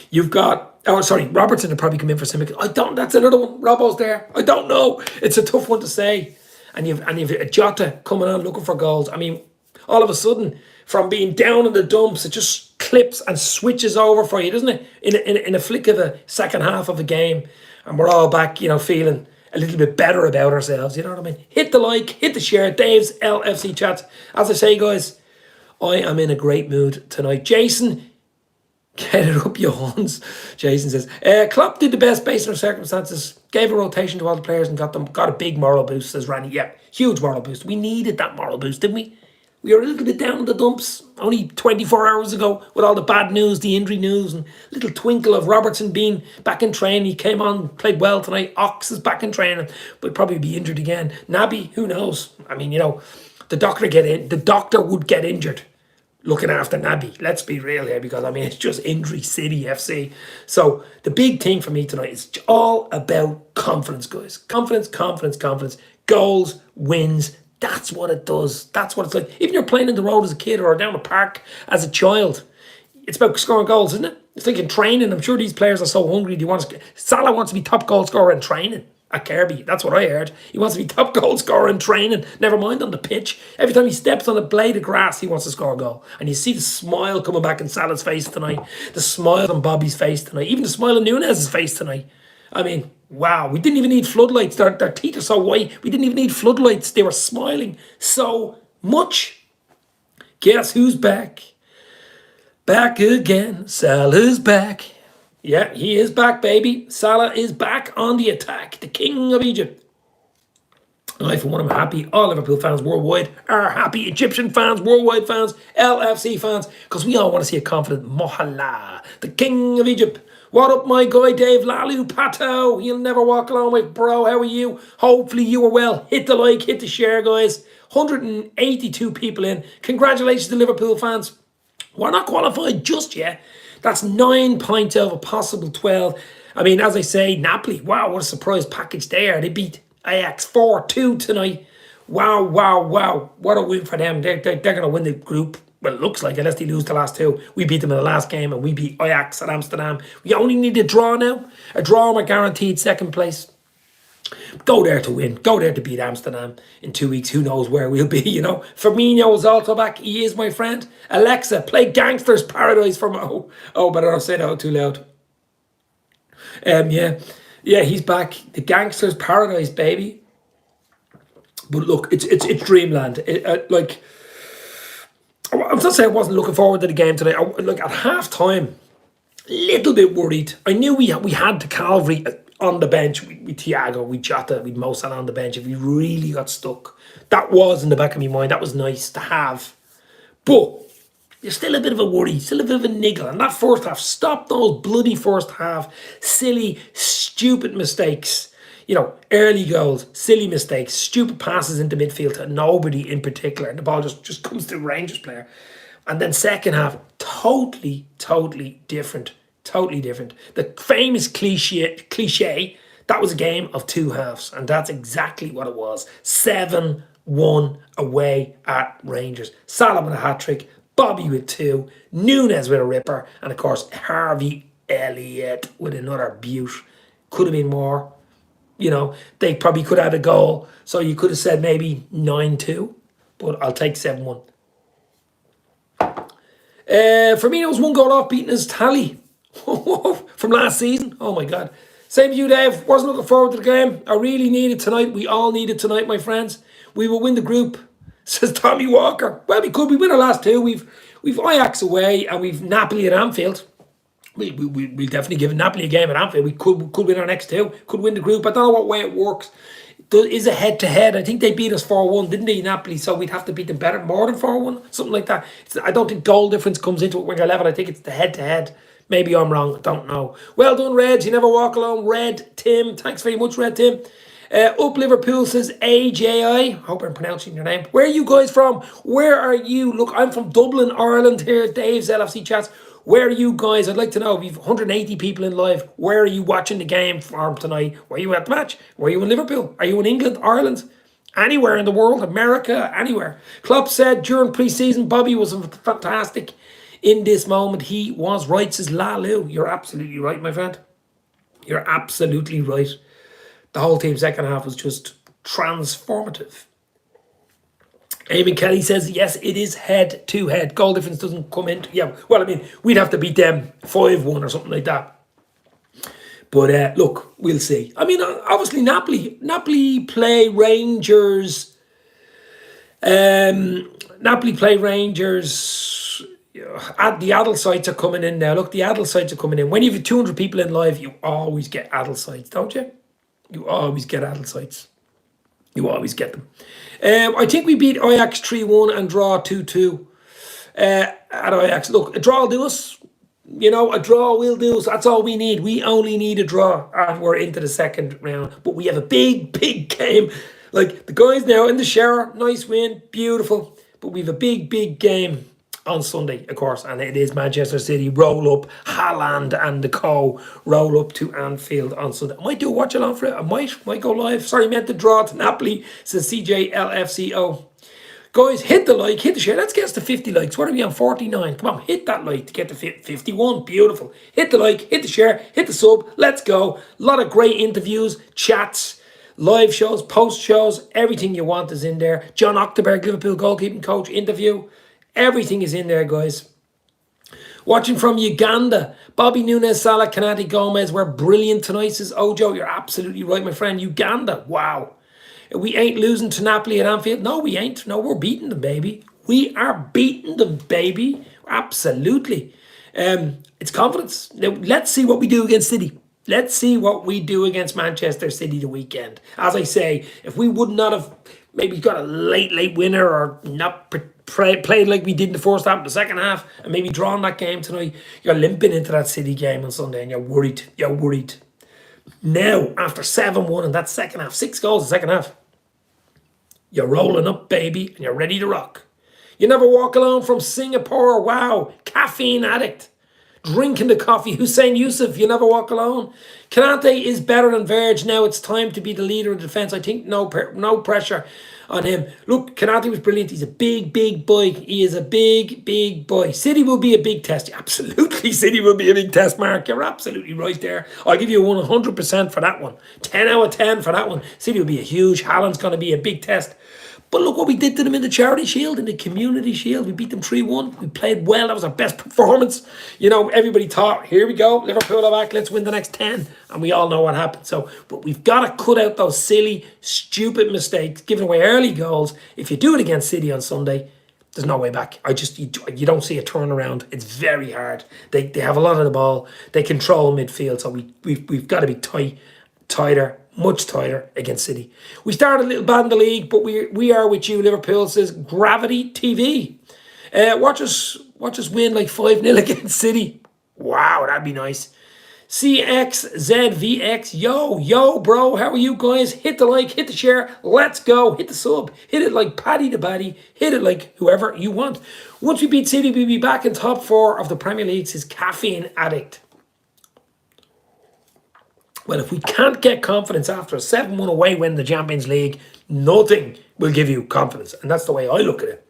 You've got, Robertson will probably come in for Tsimikas. That's another one. Robbo's there. I don't know. It's a tough one to say. And you've Jota coming on looking for goals. I mean, all of a sudden, from being down in the dumps, it just clips and switches over for you, doesn't it? In a flick of the second half of a game. And we're all back, feeling a little bit better about ourselves, you know what I mean? Hit the like, hit the share, Dave's LFC Chats. As I say, guys, I am in a great mood tonight. Jason, get it up, your horns. Jason says, Klopp did the best based on circumstances, gave a rotation to all the players and got a big moral boost, says Randy. Yeah, huge moral boost. We needed that moral boost, didn't we? We were a little bit down in the dumps only 24 hours ago with all the bad news, the injury news, and little twinkle of Robertson being back in training. He came on, played well tonight. Ox is back in training, but probably be injured again. Naby, who knows? I mean, the doctor would get injured looking after Naby. Let's be real here, because I mean, it's just injury city FC. So the big thing for me tonight is all about confidence, guys. Confidence. Goals, wins. That's what it does. That's what it's like. Even you're playing in the road as a kid or down a park as a child, it's about scoring goals, isn't it? It's like in training. I'm sure these players are so hungry. Salah wants to be top goal scorer in training at Kirby. That's what I heard. He wants to be top goal scorer in training. Never mind on the pitch. Every time he steps on a blade of grass, he wants to score a goal. And you see the smile coming back in Salah's face tonight. The smile on Bobby's face tonight. Even the smile on Nunez's face tonight. I mean, wow, we didn't even need floodlights. Their teeth are so white. We didn't even need floodlights. They were smiling so much. Guess who's back? Back again. Salah's back. Yeah, he is back, baby. Salah is back on the attack. The king of Egypt. I, for one, am happy. All Liverpool fans worldwide are happy. Egyptian fans, worldwide fans, LFC fans, because we all want to see a confident Mohamed, the king of Egypt. What up, my guy Dave Lalu Pato? You'll never walk alone, my bro. How are you? Hopefully you are well. Hit the like, hit the share, guys. 182 people in. Congratulations to Liverpool fans. We're not qualified just yet. That's 9 points out of a possible 12. I mean, as I say, Napoli, wow, what a surprise package there. They beat Ajax 4-2 tonight. Wow, wow, wow. What a win for them. They're going to win the group. Well, it looks like, unless they lose the last two. We beat them in the last game, and we beat Ajax at Amsterdam. We only need a draw now. A draw, we're guaranteed second place. Go there to win. Go there to beat Amsterdam in 2 weeks. Who knows where we'll be, you know. Firmino is also back. He is my friend. Alexa, play Gangster's Paradise for Mo. Oh, but I don't say that out too loud. Yeah, he's back. The Gangster's Paradise, baby. But look, it's dreamland. I'm not saying I wasn't looking forward to the game today. Like at half time, little bit worried. I knew we had the Calvary on the bench with Thiago, with Jota, with Mo Salah on the bench. If we really got stuck, that was in the back of my mind. That was nice to have, but there's still a bit of a worry, still a bit of a niggle. And that first half, stop those bloody first half silly, stupid mistakes. You know, early goals, silly mistakes, stupid passes into midfield to nobody in particular. And the ball just comes to a Rangers player. And then second half, totally different. Totally different. The famous cliche, that was a game of two halves. And that's exactly what it was. 7-1 away at Rangers. Salah with a hat-trick, Bobby with 2, Nunes with a ripper, and of course, Harvey Elliott with another beaut. Could have been more. You know, they probably could have had a goal. So you could have said maybe 9-2. But I'll take 7-1. Firmino's 1 goal off beating his tally from last season. Oh my God. Same as you, Dave. Wasn't looking forward to the game. I really need it tonight. We all need it tonight, my friends. We will win the group, says Tommy Walker. Well, we could. We win our last 2. We've Ajax away and we've Napoli at Anfield. We'll definitely give Napoli a game at Anfield. We could win our next 2. Could win the group. I don't know what way it works. Is a head-to-head. I think they beat us 4-1, didn't they, Napoli? So we'd have to beat them better, more than 4-1, something like that. I don't think goal difference comes into it when you're level. I think it's the head-to-head. Maybe I'm wrong. I don't know. Well done, Red. You never walk alone. Red Tim. Thanks very much, Red Tim. Up Liverpool says AJI. Hope I'm pronouncing your name. Where are you guys from? Where are you? Look, I'm from Dublin, Ireland here. Dave's LFC Chats. Where are you guys? I'd like to know. We've 180 people in live. Where are you watching the game from tonight? Were you at the match? Were you in Liverpool? Are you in England, Ireland? Anywhere in the world, America, anywhere. Klopp said during pre-season, Bobby was fantastic. In this moment, he was right, says Lalu. You're absolutely right, my friend. You're absolutely right. The whole team second half was just transformative. Eamon Kelly says, yes, it is head-to-head. Goal difference doesn't come in. Yeah, well, I mean, we'd have to beat them 5-1 or something like that. But look, we'll see. I mean, obviously, Napoli play Rangers. Napoli play Rangers. The adult sites are coming in now. Look, the adult sites are coming in. When you have 200 people in live, you always get adult sites, don't you? You always get adult sites. You always get them. I think we beat Ajax 3-1 and draw 2-2 at Ajax. Look, a draw will do us. You know, a draw will do us. That's all we need. We only need a draw and we're into the second round. But we have a big game. Like, the guys now in the shower. Nice win. Beautiful. But we have a big game on Sunday, of course, and it is Manchester City. Roll up, Haaland and the co. Roll up to Anfield on Sunday. I might do a watch along for it. I might go live. Sorry, meant to draw to Napoli, says CJLFCO. Guys, hit the like, hit the share. Let's get us to 50 likes. What are we on? 49. Come on, hit that like to get to 51. Beautiful. Hit the like, hit the share, hit the sub. Let's go. A lot of great interviews, chats, live shows, post shows. Everything you want is in there. John Octoberg, Liverpool goalkeeping coach interview. Everything is in there, guys. Watching from Uganda. Bobby Nunes, Salah, Kanate, Gomez were brilliant tonight, says Ojo. You're absolutely right, my friend. Uganda, wow. We ain't losing to Napoli at Anfield. No, we ain't. No, we're beating them, baby. We are beating them, baby. Absolutely. It's confidence. Now, let's see what we do against City. Let's see what we do against Manchester City the weekend. As I say, if we would not have maybe got a late winner or not played like we did in the first half, the second half, and maybe drawn that game tonight, you're limping into that City game on Sunday and you're worried. You're worried. Now, after 7-1 in that second half, 6 goals in the second half, you're rolling up, baby, and you're ready to rock. You never walk alone from Singapore. Wow. Caffeine addict. Drinking the coffee. Hussein Yusuf, you never walk alone. Kanate is better than Verge. Now it's time to be the leader of defence. I think no pressure on him. Look, Kanate was brilliant. He's a big boy. He is a big boy. City will be a big test. Absolutely, City will be a big test, Mark. You're absolutely right there. I'll give you 100% for that one. 10 out of 10 for that one. City will be a huge. Haaland's going to be a big test. But look what we did to them in the Charity Shield, in the Community Shield. We beat them 3-1. We played well. That was our best performance. You know, everybody thought, here we go, Liverpool are back, let's win the next 10. And we all know what happened. So, but we've got to cut out those silly, stupid mistakes, giving away early goals. If you do it against City on Sunday, there's no way back. You don't see a turnaround. It's very hard. They have a lot of the ball. They control midfield. So we've got to be tighter. Much tighter against City. We started a little bad in the league, but we are with you, Liverpool, says Gravity TV. Watch us win like 5-0 against City. Wow, that'd be nice. CXZVX, yo, bro, how are you guys? Hit the like, hit the share, let's go, hit the sub, hit it like Paddy the Baddy, hit it like whoever you want. Once we beat City, we'll be back in top 4 of the Premier League, says Caffeine Addict. Well, if we can't get confidence after a 7-1 away win in the Champions League, nothing will give you confidence. And that's the way I look at it.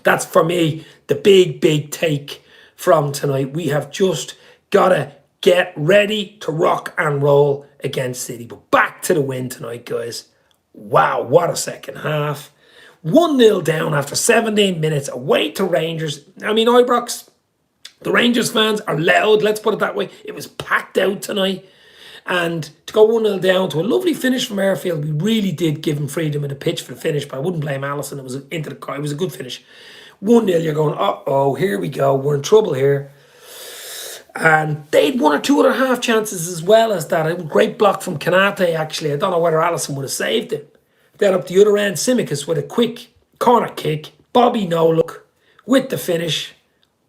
That's, for me, the big take from tonight. We have just got to get ready to rock and roll against City. But back to the win tonight, guys. Wow, what a second half. 1-0 down after 17 minutes away to Rangers. I mean, Ibrox, the Rangers fans are loud, let's put it that way. It was packed out tonight. And to go 1-0 down to a lovely finish from Airfield, we really did give him freedom in the pitch for the finish, but I wouldn't blame Allison. It was into the car. It was a good finish. 1-0, you're going, uh-oh, here we go. We're in trouble here. And they'd 1 or 2 other half chances as well as that. A great block from Kanate, actually. I don't know whether Allison would have saved it. Then up the other end, Simicus with a quick corner kick. Bobby no-look with the finish.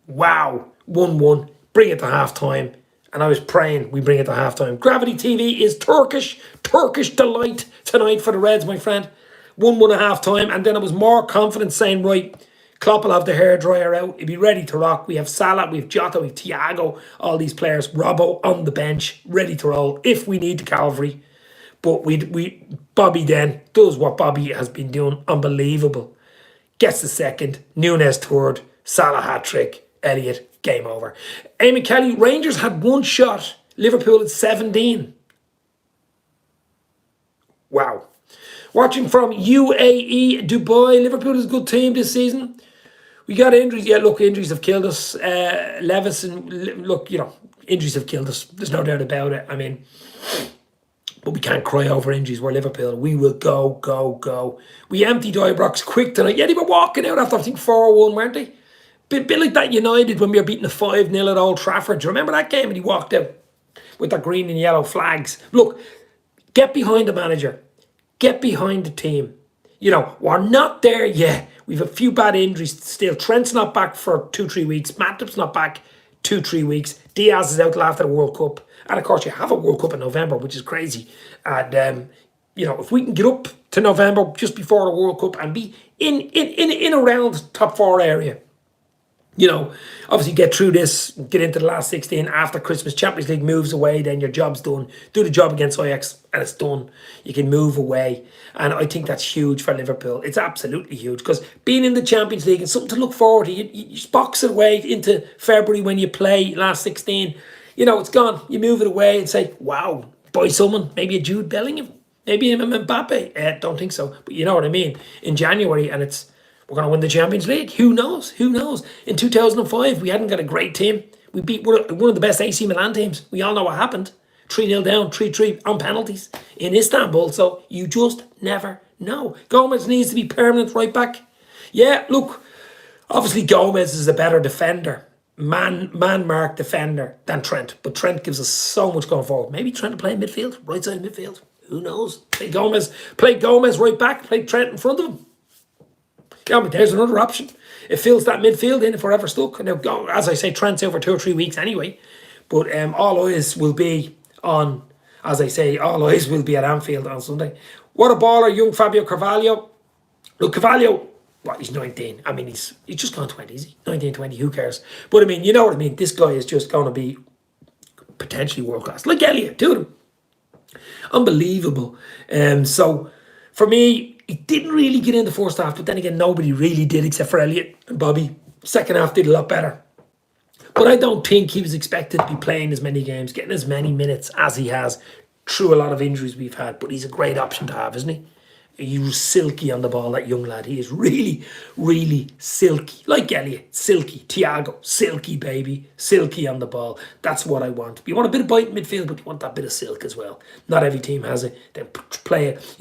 Wow, 1-1. Bring it to half-time. And I was praying we bring it to halftime. Gravity TV is Turkish delight tonight for the Reds, my friend. 1-1 at halftime. And then I was more confident saying, right, Klopp will have the hairdryer out. He'll be ready to rock. We have Salah, we have Jota, we have Thiago, all these players. Robbo on the bench, ready to roll if we need the cavalry. But Bobby then does what Bobby has been doing. Unbelievable. Gets the second. Nunes third. Salah hat-trick. Elliott. Game over. Amy Kelly, Rangers had 1 shot. Liverpool had 17. Wow. Watching from UAE, Dubai. Liverpool is a good team this season. We got injuries. Yeah, look, injuries have killed us. Levis and look, you know, injuries have killed us. There's no doubt about it. I mean, but we can't cry over injuries. We're Liverpool. We will go. We emptied Ibrox quick tonight. Yeah, they were walking out after, I think, 4-1, weren't they? Bit like that United when we were beating a 5-0 at Old Trafford. Do you remember that game when he walked out with the green and yellow flags? Look, get behind the manager. Get behind the team. You know, we're not there yet. We've a few bad injuries still. Trent's not back for 2-3 weeks. Matip's not back 2-3 weeks. Diaz is out till after the World Cup. And of course, you have a World Cup in November, which is crazy. And, you know, if we can get up to November just before the World Cup and be in around top 4 area, you know, obviously get through this, get into the last 16 after Christmas. Champions League moves away, then your job's done. Do the job against Ajax and it's done. You can move away. And I think that's huge for Liverpool. It's absolutely huge because being in the Champions League is something to look forward to. You box it away into February when you play last 16. You know, it's gone. You move it away and say, wow, buy someone. Maybe a Jude Bellingham. Maybe a Mbappe. Don't think so. But you know what I mean. In January and we're going to win the Champions League. Who knows? In 2005, we hadn't got a great team. We beat one of the best AC Milan teams. We all know what happened. 3-0 down, 3-3 on penalties in Istanbul. So you just never know. Gomez needs to be permanent right back. Yeah, look, obviously Gomez is a better defender. Man-mark defender than Trent. But Trent gives us so much going forward. Maybe Trent to play in midfield, right side of midfield. Who knows? Play Gomez right back, play Trent in front of him. Yeah, but there's another option. It fills that midfield in if we're ever stuck. Now, as I say, Trent's over 2 or 3 weeks anyway. But all eyes will be on, as I say, all eyes will be at Anfield on Sunday. What a baller, young Fabio Carvalho. Look, Carvalho, what, he's 19. I mean, he's just gone 20, is he? 19, 20, who cares? But I mean, you know what I mean? This guy is just going to be potentially world class. Like Elliot, two of them. Unbelievable. So, for me, he didn't really get in the first half, but then again, nobody really did except for Elliot and Bobby. Second half did a lot better. But I don't think he was expected to be playing as many games, getting as many minutes as he has through a lot of injuries we've had. But he's a great option to have, isn't he? He was silky on the ball, that young lad. He is really, really silky. Like Elliot, silky. Thiago, silky, baby. Silky on the ball. That's what I want. You want a bit of bite in midfield, but you want that bit of silk as well. Not every team has it. They play it,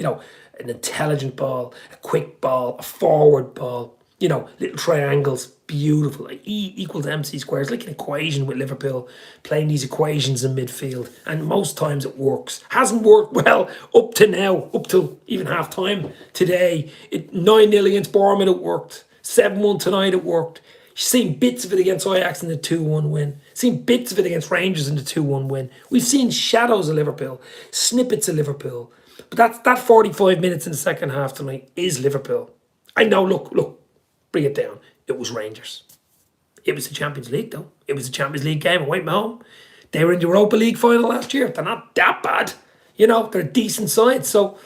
an intelligent ball, a quick ball, a forward ball, little triangles, beautiful. E equals MC squares, like an equation with Liverpool, playing these equations in midfield. And most times it works. Hasn't worked well up to now, up till even half time today. 9-0 against Bournemouth, it worked. 7-1 tonight, it worked. You've seen bits of it against Ajax in the 2-1 win. Seen bits of it against Rangers in the 2-1 win. We've seen shadows of Liverpool, snippets of Liverpool. But that 45 minutes in the second half tonight is Liverpool. I know, look, bring it down. It was Rangers. It was the Champions League, though. It was the Champions League game away from home. They were in the Europa League final last year. They're not that bad. They're a decent side. So,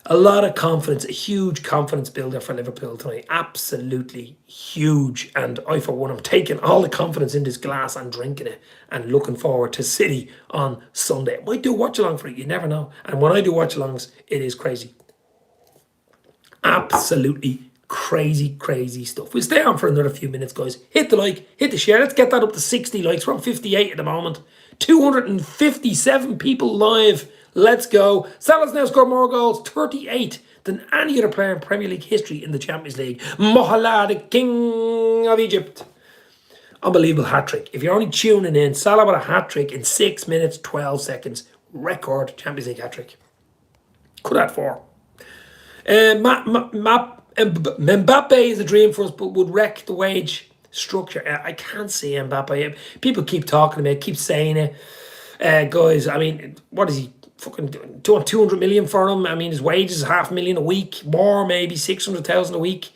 a lot of confidence, a huge confidence builder for Liverpool tonight. Absolutely huge. And I, for one, am taking all the confidence in this glass and drinking it and looking forward to City on Sunday. I might do a watch-along for it. You never know. And when I do watch-alongs, it is crazy. Absolutely crazy, crazy stuff. We'll stay on for another few minutes, guys. Hit the like, hit the share. Let's get that up to 60 likes. We're on 58 at the moment. 257 people live. Let's go. Salah's now scored more goals, 38, than any other player in Premier League history in the Champions League. Mohamed, the King of Egypt. Unbelievable hat-trick. If you're only tuning in, Salah with a hat-trick in 6 minutes, 12 seconds. Record Champions League hat-trick. Could add 4. Mbappe is a dream for us, but would wreck the wage structure. I can't see Mbappe. People keep talking about it, keep saying it. Guys, I mean, what is he? Fucking 200 million for him. I mean, his wages is $500,000 a week, more maybe 600,000 a week.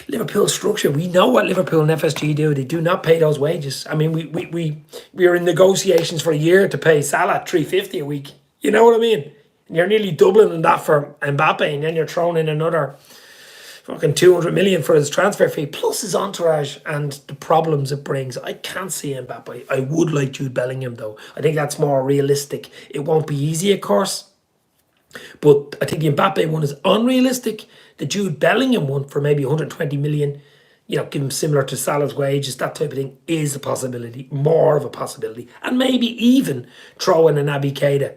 Liverpool structure. We know what Liverpool and FSG do. They do not pay those wages. I mean, we are in negotiations for a year to pay Salah 350 a week. You know what I mean? And you're nearly doubling that for Mbappe, and then you're throwing in another fucking 200 million for his transfer fee, plus his entourage and the problems it brings. I can't see Mbappe. I would like Jude Bellingham, though. I think that's more realistic. It won't be easy, of course. But I think the Mbappe one is unrealistic. The Jude Bellingham one for maybe 120 million, give him similar to Salah's wages, that type of thing, is a possibility. More of a possibility. And maybe even throw in a Naby Keita.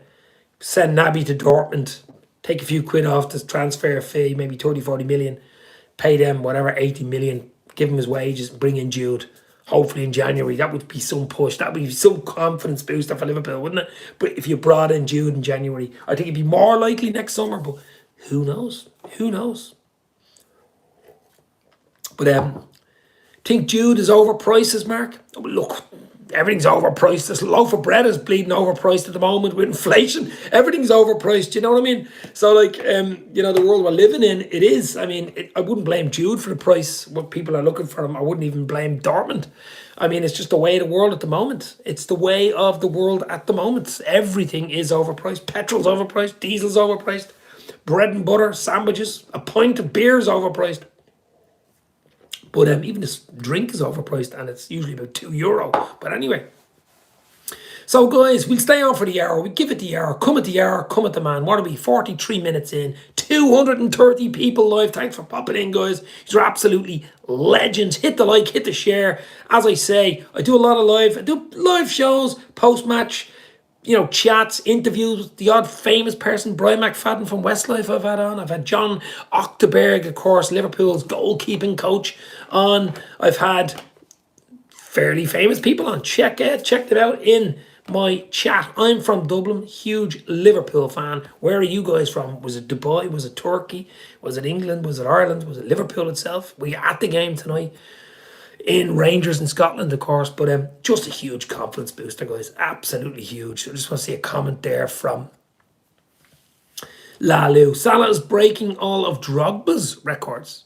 Send Naby to Dortmund. Take a few quid off the transfer fee, maybe 30, 40 million. Pay them whatever, 80 million, give him his wages, bring in Jude. Hopefully in January, that would be some push. That would be some confidence booster for Liverpool, wouldn't it? But if you brought in Jude in January, I think it'd be more likely next summer, but who knows? Who knows? But think Jude is overpriced, Mark? Look, everything's overpriced. This loaf of bread is bleeding overpriced at the moment with inflation. Everything's overpriced, you know what I mean? So, the world we're living in, it is. I mean, I wouldn't blame Jude for the price, what people are looking for him. I wouldn't even blame Dortmund. I mean, it's just the way of the world at the moment. It's the way of the world at the moment. Everything is overpriced. Petrol's overpriced. Diesel's overpriced. Bread and butter, sandwiches, a pint of beer is overpriced. But even this drink is overpriced, and it's usually about €2. But anyway. So, guys, we'll stay on for the hour. We give it the hour. Come at the hour. Come at the man. What are we? 43 minutes in. 230 people live. Thanks for popping in, guys. You're absolutely legends. Hit the like. Hit the share. As I say, I do a lot of live. I do live shows, post-match, chats, interviews, the odd famous person, Brian McFadden from Westlife I've had on. I've had John Ochterberg, of course, Liverpool's goalkeeping coach on. I've had fairly famous people on. Check it out in my chat. I'm from Dublin, huge Liverpool fan. Where are you guys from? Was it Dubai? Was it Turkey? Was it England? Was it Ireland? Was it Liverpool itself? Were you at the game tonight? In Rangers in Scotland, of course, but just a huge confidence booster, guys. Absolutely huge. I just want to see a comment there from Lalu. Salah is breaking all of Drogba's records.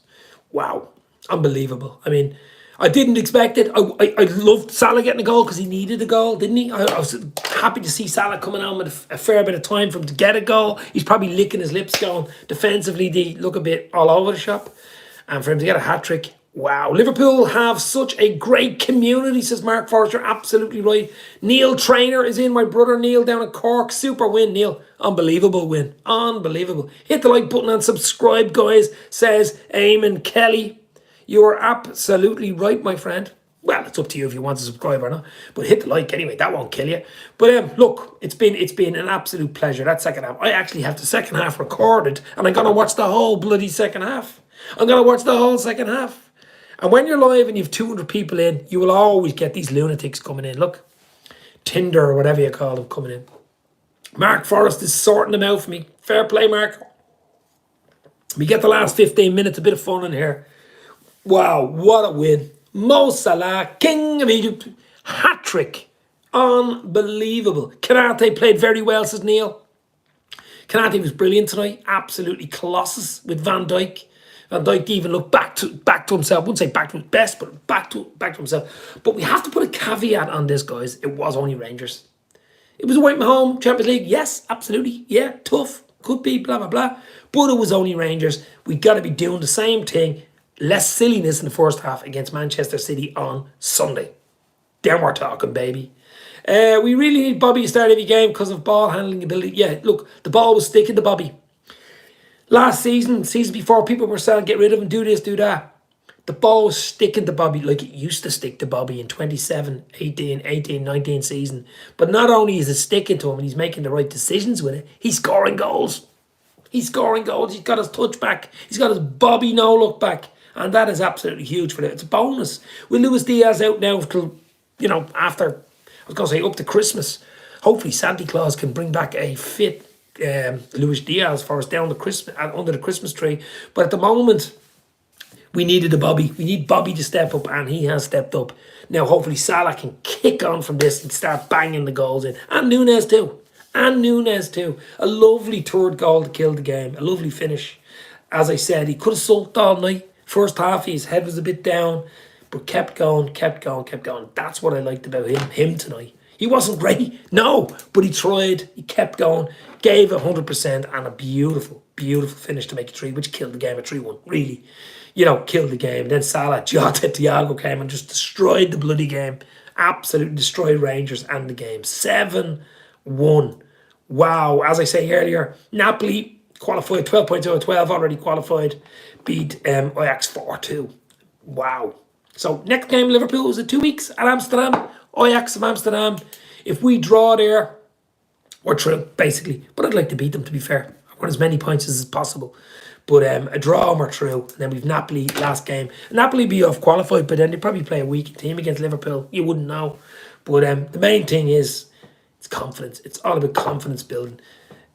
Wow. Unbelievable. I mean, I didn't expect it. I loved Salah getting a goal because he needed a goal, didn't he? I was happy to see Salah coming on with a fair bit of time for him to get a goal. He's probably licking his lips going, defensively, they look a bit all over the shop. And for him to get a hat-trick, wow. Liverpool have such a great community, says Mark Forrester. Absolutely right. Neil Trainer is in. My brother Neil down at Cork. Super win, Neil. Unbelievable win. Unbelievable. Hit the like button and subscribe, guys, says Eamon Kelly. You are absolutely right, my friend. Well, it's up to you if you want to subscribe or not. But hit the like anyway. That won't kill you. But look, it's been an absolute pleasure, that second half. I actually have the second half recorded, and I'm going to watch the whole bloody second half. I'm going to watch the whole second half. And when you're live and you have 200 people in, you will always get these lunatics coming in. Look, Tinder or whatever you call them coming in. Mark Forrest is sorting them out for me. Fair play, Mark. We get the last 15 minutes, a bit of fun in here. Wow, what a win. Mo Salah, King of Egypt, hat-trick. Unbelievable. Kanate played very well, says Neil. Kanate was brilliant tonight. Absolutely colossus with Van Dijk. Van Dijk even looked back to himself. I wouldn't say back to his best, but back to himself. But we have to put a caveat on this, guys. It was only Rangers. It was away from home, Champions League. Yes, absolutely. Yeah, tough. Could be, blah, blah, blah. But it was only Rangers. We got to be doing the same thing. Less silliness in the first half against Manchester City on Sunday. Then we're talking, baby. We really need Bobby to start every game because of ball handling ability. Yeah, look, the ball was sticking to Bobby. Last season before, people were saying, get rid of him, do this, do that. The ball was sticking to Bobby like it used to stick to Bobby in 27, 18, 19 season. But not only is it sticking to him and he's making the right decisions with it, he's scoring goals. He's scoring goals. He's got his touch back. He's got his Bobby no-look back. And that is absolutely huge for them. It's a bonus. With Luis Diaz out now till, after, I was going to say up to Christmas. Hopefully Santa Claus can bring back a fit Luis Diaz for us down the Christmas under the Christmas tree. But at the moment, we needed a Bobby. We need Bobby to step up, and he has stepped up. Now, hopefully Salah can kick on from this and start banging the goals in. And Nunez too. A lovely third goal to kill the game. A lovely finish. As I said, he could have sulked all night. First half, his head was a bit down, but kept going. That's what I liked about him tonight. He wasn't great, no, but he tried. He kept going, gave 100%, and a beautiful, beautiful finish to make it 3, which killed the game at 3-1. Really, killed the game. And then Salah, Jota, Thiago came and just destroyed the bloody game. Absolutely destroyed Rangers and the game. 7-1. Wow. As I say earlier, Napoli qualified 12 points out of 12, already qualified. Beat Ajax 4-2. Wow. So next game, Liverpool, was it 2 weeks at Amsterdam? Ajax of Amsterdam. If we draw there, we're through, basically. But I'd like to beat them, to be fair. I want as many points as possible. But a draw and we're through. And then we've Napoli last game. Napoli be off qualified, but then they probably play a weak team against Liverpool. You wouldn't know. But the main thing is, it's confidence. It's all about confidence building.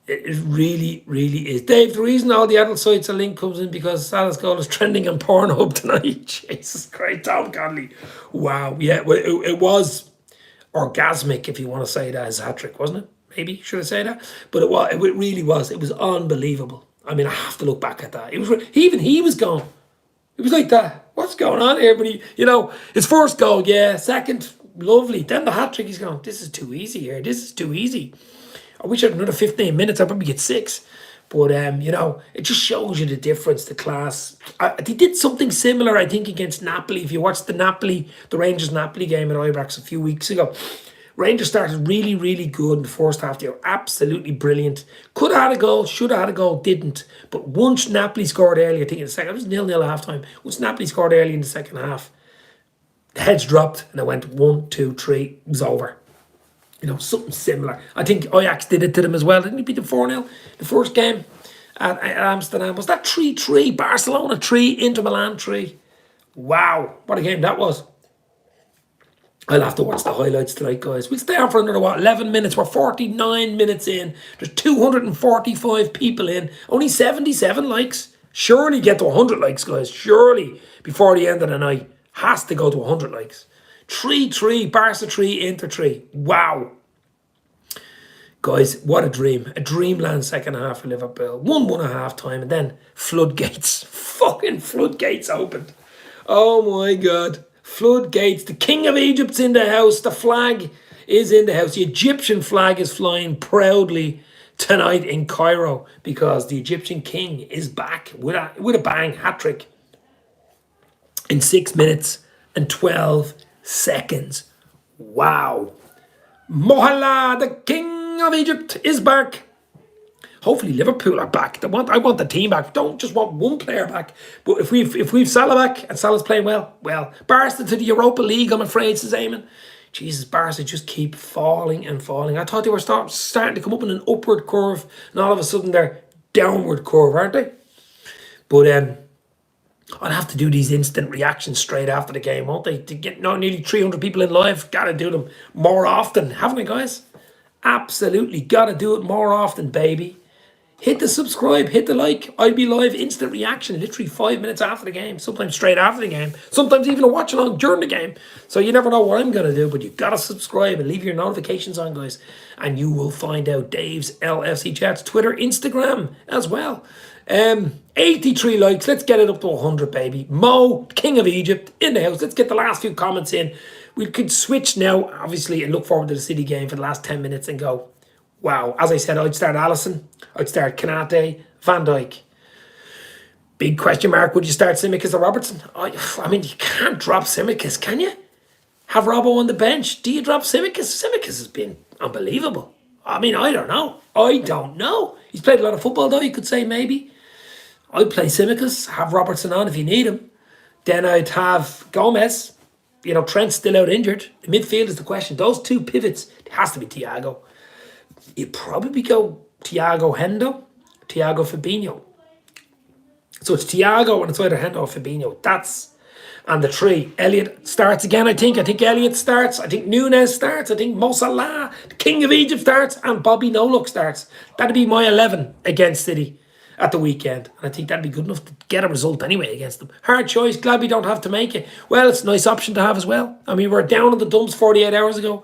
It really, really is. Dave, the reason all the adult sites a link comes in because Salah's goal is trending on Pornhub tonight. Jesus Christ, Tom Conley. Wow. Yeah, well, it was orgasmic, if you want to say that, as a hat-trick, wasn't it? Maybe, should I say that? But it really was. It was unbelievable. I mean, I have to look back at that. It was even he was going. It was like that. What's going on here? But his first goal, yeah. Second, lovely. Then the hat-trick, he's going, this is too easy here. This is too easy. I wish I had another 15 minutes. I'd probably get 6. But, it just shows you the difference, the class. They did something similar, I think, against Napoli. If you watched the Rangers-Napoli game at Ibrox a few weeks ago, Rangers started really, really good in the first half. They were absolutely brilliant. Could have had a goal, should have had a goal, didn't. But once Napoli scored early, I think in the second, it was 0-0 at half-time. Once Napoli scored early in the second half, the heads dropped and it went 1, 2, 3, it was over. Something similar. I think Ajax did it to them as well. Didn't he beat them 4-0 the first game at Amsterdam? Was that 3-3? Barcelona 3, Inter Milan 3. Wow, what a game that was. I'll have to watch the highlights tonight, guys. We'll stay on for another, 11 minutes. We're 49 minutes in. There's 245 people in. Only 77 likes. Surely get to 100 likes, guys. Surely, before the end of the night. Has to go to 100 likes. 3-3, Barca 3, Inter 3. Wow. Guys, what a dream. A dreamland second half for Liverpool. 1-1 at half time, and then floodgates. Fucking floodgates opened. Oh my God. Floodgates. The King of Egypt's in the house. The flag is in the house. The Egyptian flag is flying proudly tonight in Cairo because the Egyptian king is back with a bang. Hat-trick in 6 minutes and 12 seconds. Wow. Mohala, the King of Egypt, is back. Hopefully Liverpool are back. I want the team back. Don't just want one player back. But if we've Salah back and Salah's playing well, Barca to the Europa League, I'm afraid, says Eamon. Jesus, Barca just keep falling and falling. I thought they were starting to come up in an upward curve, and all of a sudden they're downward curve, aren't they? But I'll have to do these instant reactions straight after the game, won't they? To get nearly 300 people in live, gotta do them more often, haven't we, guys? Absolutely, gotta do it more often, baby. Hit the subscribe, hit the like. I'll be live, instant reaction, literally 5 minutes after the game, sometimes straight after the game, sometimes even a watch along during the game. So you never know what I'm going to do, but you got to subscribe and leave your notifications on, guys. And you will find out Dave's LFC Chats, Twitter, Instagram as well. 83 likes, let's get it up to 100, baby. Mo, King of Egypt, in the house. Let's get the last few comments in. We could switch now, obviously, and look forward to the City game for the last 10 minutes and go, wow. As I said, I'd start Alisson. I'd start Kanate, Van Dijk. Big question mark, would you start Tsimikas or Robertson? I mean, you can't drop Tsimikas, can you? Have Robbo on the bench. Do you drop Tsimikas? Tsimikas has been unbelievable. I mean, I don't know. He's played a lot of football, though, you could say, maybe. I'd play Tsimikas, have Robertson on if you need him. Then I'd have Gomez. You know, Trent's still out injured. The midfield is the question. Those two pivots, it has to be Thiago. You'd probably go Thiago Hendo, Thiago Fabinho. So it's Thiago and it's either Hendo or Fabinho. And the three. Elliott starts again, I think. I think Elliott starts. I think Nunes starts. I think Mo Salah, the King of Egypt, starts. And Bobby No-Look starts. That'd be my 11 against City at the weekend. And I think that'd be good enough to get a result anyway against them. Hard choice. Glad we don't have to make it. Well, it's a nice option to have as well. I mean, we were down in the dumps 48 hours ago.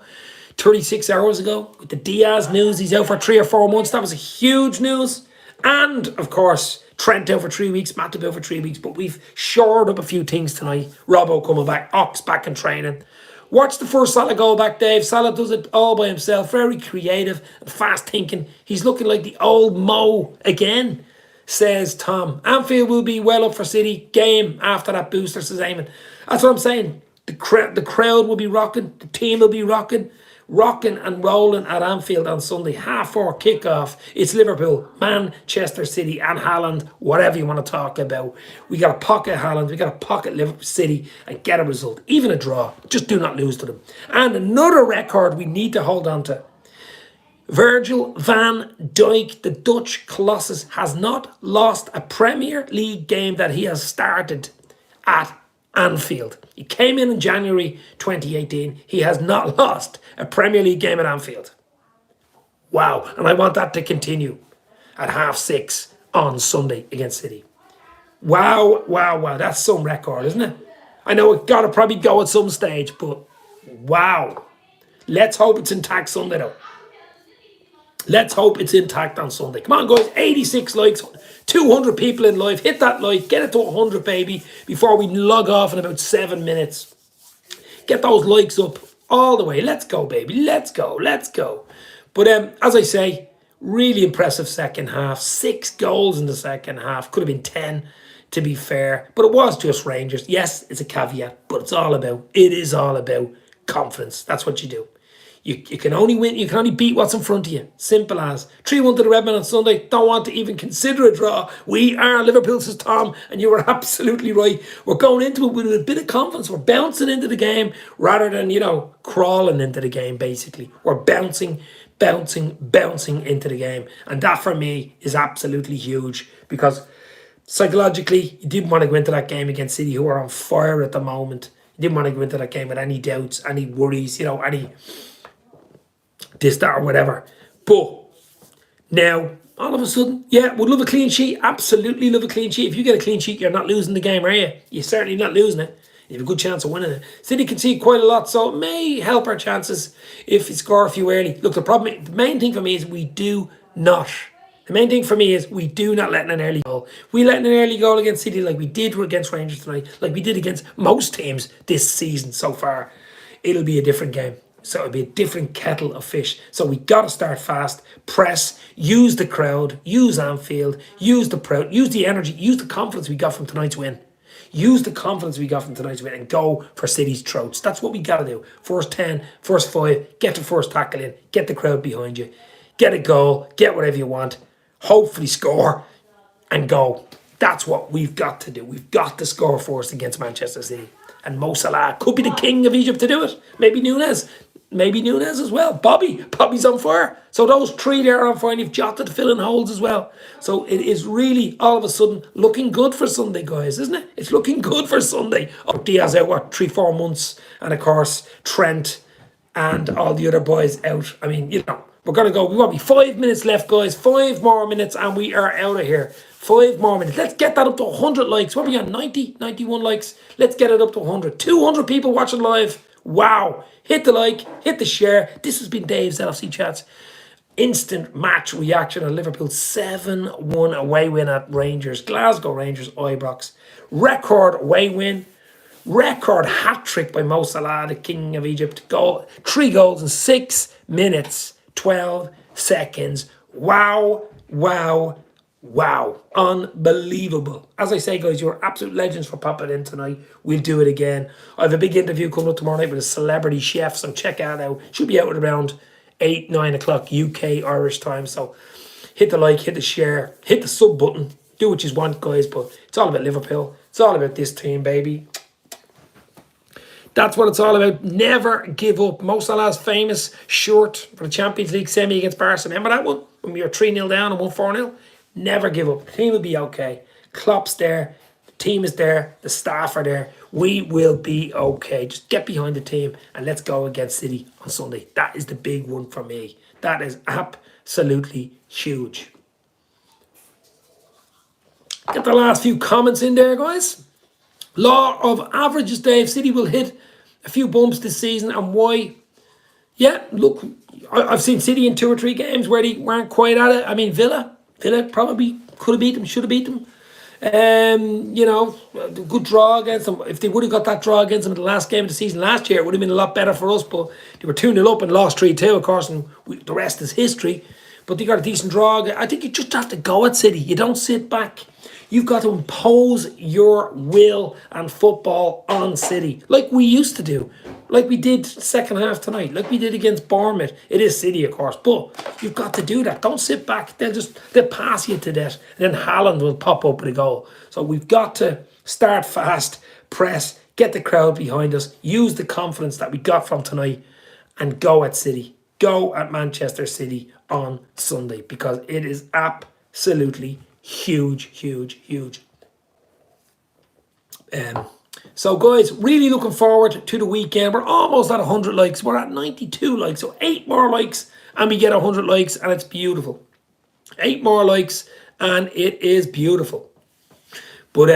36 hours ago with the Diaz news. He's out for 3 or 4 months. That was a huge news. And, of course, Trent out for 3 weeks. Matip out for 3 weeks. But we've shored up a few things tonight. Robbo coming back. Ox back in training. Watch the first Salah goal back, Dave. Salah does it all by himself. Very creative and fast thinking. He's looking like the old Mo again, says Tom. Anfield will be well up for City. Game after that booster, says Eamon. That's what I'm saying. The crowd will be rocking. The team will be rocking. Rocking and rolling at Anfield on Sunday. 4:30 kickoff. It's Liverpool, Manchester City and Haaland, whatever you want to talk about. We got to pocket Haaland. We got to pocket Liverpool City and get a result. Even a draw. Just do not lose to them. And another record we need to hold on to. Virgil van Dijk, the Dutch Colossus, has not lost a Premier League game that he has started at Anfield. He came in January 2018. He has not lost a Premier League game at Anfield. Wow. And I want that to continue at 6:30 on Sunday against City. Wow. That's some record, isn't it? I know it got to probably go at some stage, but wow. Let's hope it's intact Sunday, though. Let's hope it's intact on Sunday. Come on, guys. 86 likes. 200 people in live. Hit that like. Get it to 100, baby, before we log off in about 7 minutes. Get those likes up all the way. Let's go, baby. Let's go. But as I say, really impressive second half. 6 goals in the second half. Could have been 10, to be fair. But it was just Rangers. Yes, it's a caveat, but it is all about confidence. That's what you do. You can only win, you can only beat what's in front of you. Simple as. 3-1 to the Redmen on Sunday. Don't want to even consider a draw. We are Liverpool, says Tom, and you were absolutely right. We're going into it with a bit of confidence. We're bouncing into the game rather than, crawling into the game, basically. We're bouncing into the game. And that, for me, is absolutely huge because psychologically, you didn't want to go into that game against City, who are on fire at the moment. Didn't want to go into that game with any doubts, any worries, any this, that, or whatever. But now, all of a sudden, yeah, would love a clean sheet. Absolutely love a clean sheet. If you get a clean sheet, you're not losing the game, are you? You're certainly not losing it. You have a good chance of winning it. City can see quite a lot, so it may help our chances if we score a few early. Look, the main thing for me is we do not. The main thing for me is we do not let in an early goal. We let in an early goal against City like we did against Rangers tonight, like we did against most teams this season so far. It'll be a different game. So it'll be a different kettle of fish. So we got to start fast, press, use the crowd, use Anfield, use the energy, use the confidence we got from tonight's win. Use the confidence we got from tonight's win and go for City's throats. That's what we got to do. First 10, first 5, get the first tackle in, get the crowd behind you, get a goal, get whatever you want, hopefully score and go. That's what we've got to do. We've got to score first against Manchester City. And Mo Salah could be the king of Egypt to do it. Maybe Nunes as well. Bobby's on fire. So those three there are on fire. And you've Jota to fill in holes as well. So it is really all of a sudden looking good for Sunday, guys, isn't it? It's looking good for Sunday. Oh, Diaz out, 3-4 months. And of course, Trent and all the other boys out. I mean, we're going to go. We've got to be 5 minutes left, guys. 5 more minutes and we are out of here. 5 more minutes. Let's get that up to 100 likes. What are we on? 90, 91 likes. Let's get it up to 100. 200 people watching live. Wow. Hit the like, hit the share. This has been Dave's LFC Chats. Instant match reaction on Liverpool 7-1 away win at Rangers. Glasgow Rangers, Ibrox. Record away win. Record hat-trick by Mo Salah, the king of Egypt. 3 goals in 6 minutes, 12 seconds. Wow. Unbelievable. As I say, guys, you're absolute legends for popping in tonight. We'll do it again. I have a big interview coming up tomorrow night with a celebrity chef, so check that out. Should be out at around 8, 9 o'clock UK Irish time. So hit the like, hit the share, hit the sub button. Do what you want, guys, but it's all about Liverpool. It's all about this team, baby. That's what it's all about. Never give up. Mo Salah's famous shirt for the Champions League semi against Barca. Remember that one? When we were 3-0 down and won 4-0? Never give up. The team will be okay. Klopp's there. The team is there. The staff are there. We will be okay. Just get behind the team and let's go against City on Sunday. That is the big one for me. That is absolutely huge. Get the last few comments in there, guys. Law of averages, Dave. City will hit a few bumps this season, and why? Yeah, look, I've seen City in 2 or 3 games where they weren't quite at it. I mean, Villa probably could have beat them, should have beat them. Good draw against them. If they would have got that draw against them in the last game of the season last year, it would have been a lot better for us. But they were 2-0 up and lost 3-2, of course, and the rest is history. But they got a decent draw. I think you just have to go at City. You don't sit back. You've got to impose your will and football on City, like we used to do, like we did second half tonight, like we did against Bournemouth. It is City, of course, but you've got to do that. Don't sit back. They'll pass you to death, and then Haaland will pop up with a goal. So we've got to start fast, press, get the crowd behind us, use the confidence that we got from tonight, and go at City. Go at Manchester City on Sunday, because it is absolutely huge. So guys, really looking forward to the weekend. We're almost at 100 likes. We're at 92 likes, so 8 more likes and we get 100 likes, and it's beautiful. 8 more likes and it is beautiful. But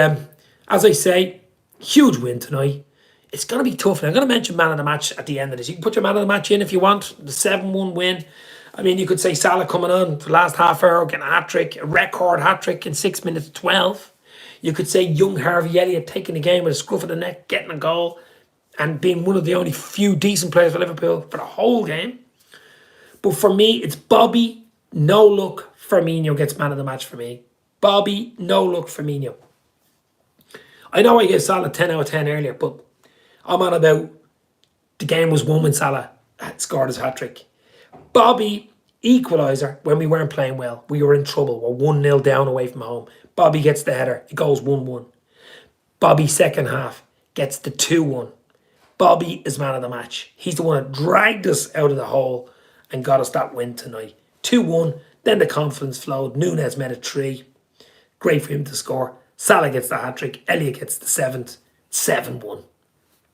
as I say, huge win tonight. It's going to be tough. Now, I'm going to mention man of the match at the end of this. You can put your man of the match in if you want. The 7-1 win. I mean, you could say Salah coming on for the last half hour, getting a hat-trick, a record hat-trick in 6 minutes 12. You could say young Harvey Elliott taking the game with a scruff of the neck, getting a goal, and being one of the only few decent players for Liverpool for the whole game. But for me, it's Bobby, no look, Firmino gets man of the match for me. Bobby, no look, Firmino. I know I gave Salah 10 out of 10 earlier, but I'm on about the game was won when Salah had scored his hat-trick. Bobby, equaliser when we weren't playing well. We were in trouble. We're 1-0 down away from home. Bobby gets the header. It goes 1-1. Bobby, second half, gets the 2-1. Bobby is man of the match. He's the one that dragged us out of the hole and got us that win tonight. 2-1. Then the confidence flowed. Nunes made it 3. Great for him to score. Salah gets the hat-trick. Elliott gets the 7th. 7-1.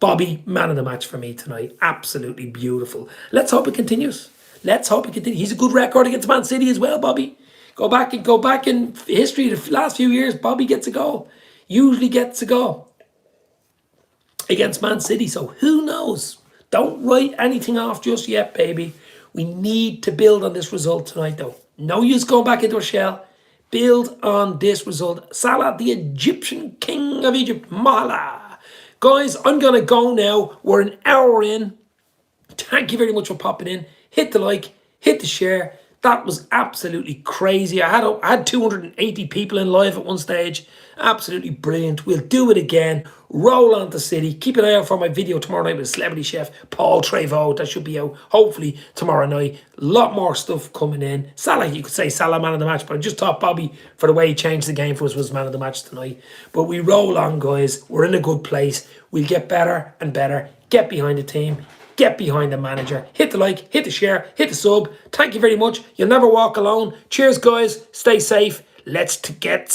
Bobby, man of the match for me tonight. Absolutely beautiful. Let's hope it continues. Let's hope it continues. He's a good record against Man City as well, Bobby. Go back in history, the last few years, Bobby gets a goal. Usually gets a goal against Man City. So who knows? Don't write anything off just yet, baby. We need to build on this result tonight, though. No use going back into a shell. Build on this result. Salah, the Egyptian king of Egypt. Mala. Guys, I'm going to go now. We're an hour in. Thank you very much for popping in. Hit the like. Hit the share. That was absolutely crazy. I had 280 people in live at one stage. Absolutely brilliant. We'll do it again. Roll on to City. Keep an eye out for my video tomorrow night with celebrity chef Paul Trevo. That should be out hopefully tomorrow night. A lot more stuff coming in. Salah, you could say Salah man of the match, but I just thought Bobby, for the way he changed the game for us, was man of the match tonight. But we roll on, guys. We're in a good place. We'll get better and better. Get behind the team. Get behind the manager. Hit the like, hit the share, hit the sub. Thank you very much. You'll never walk alone. Cheers, guys. Stay safe. Let's get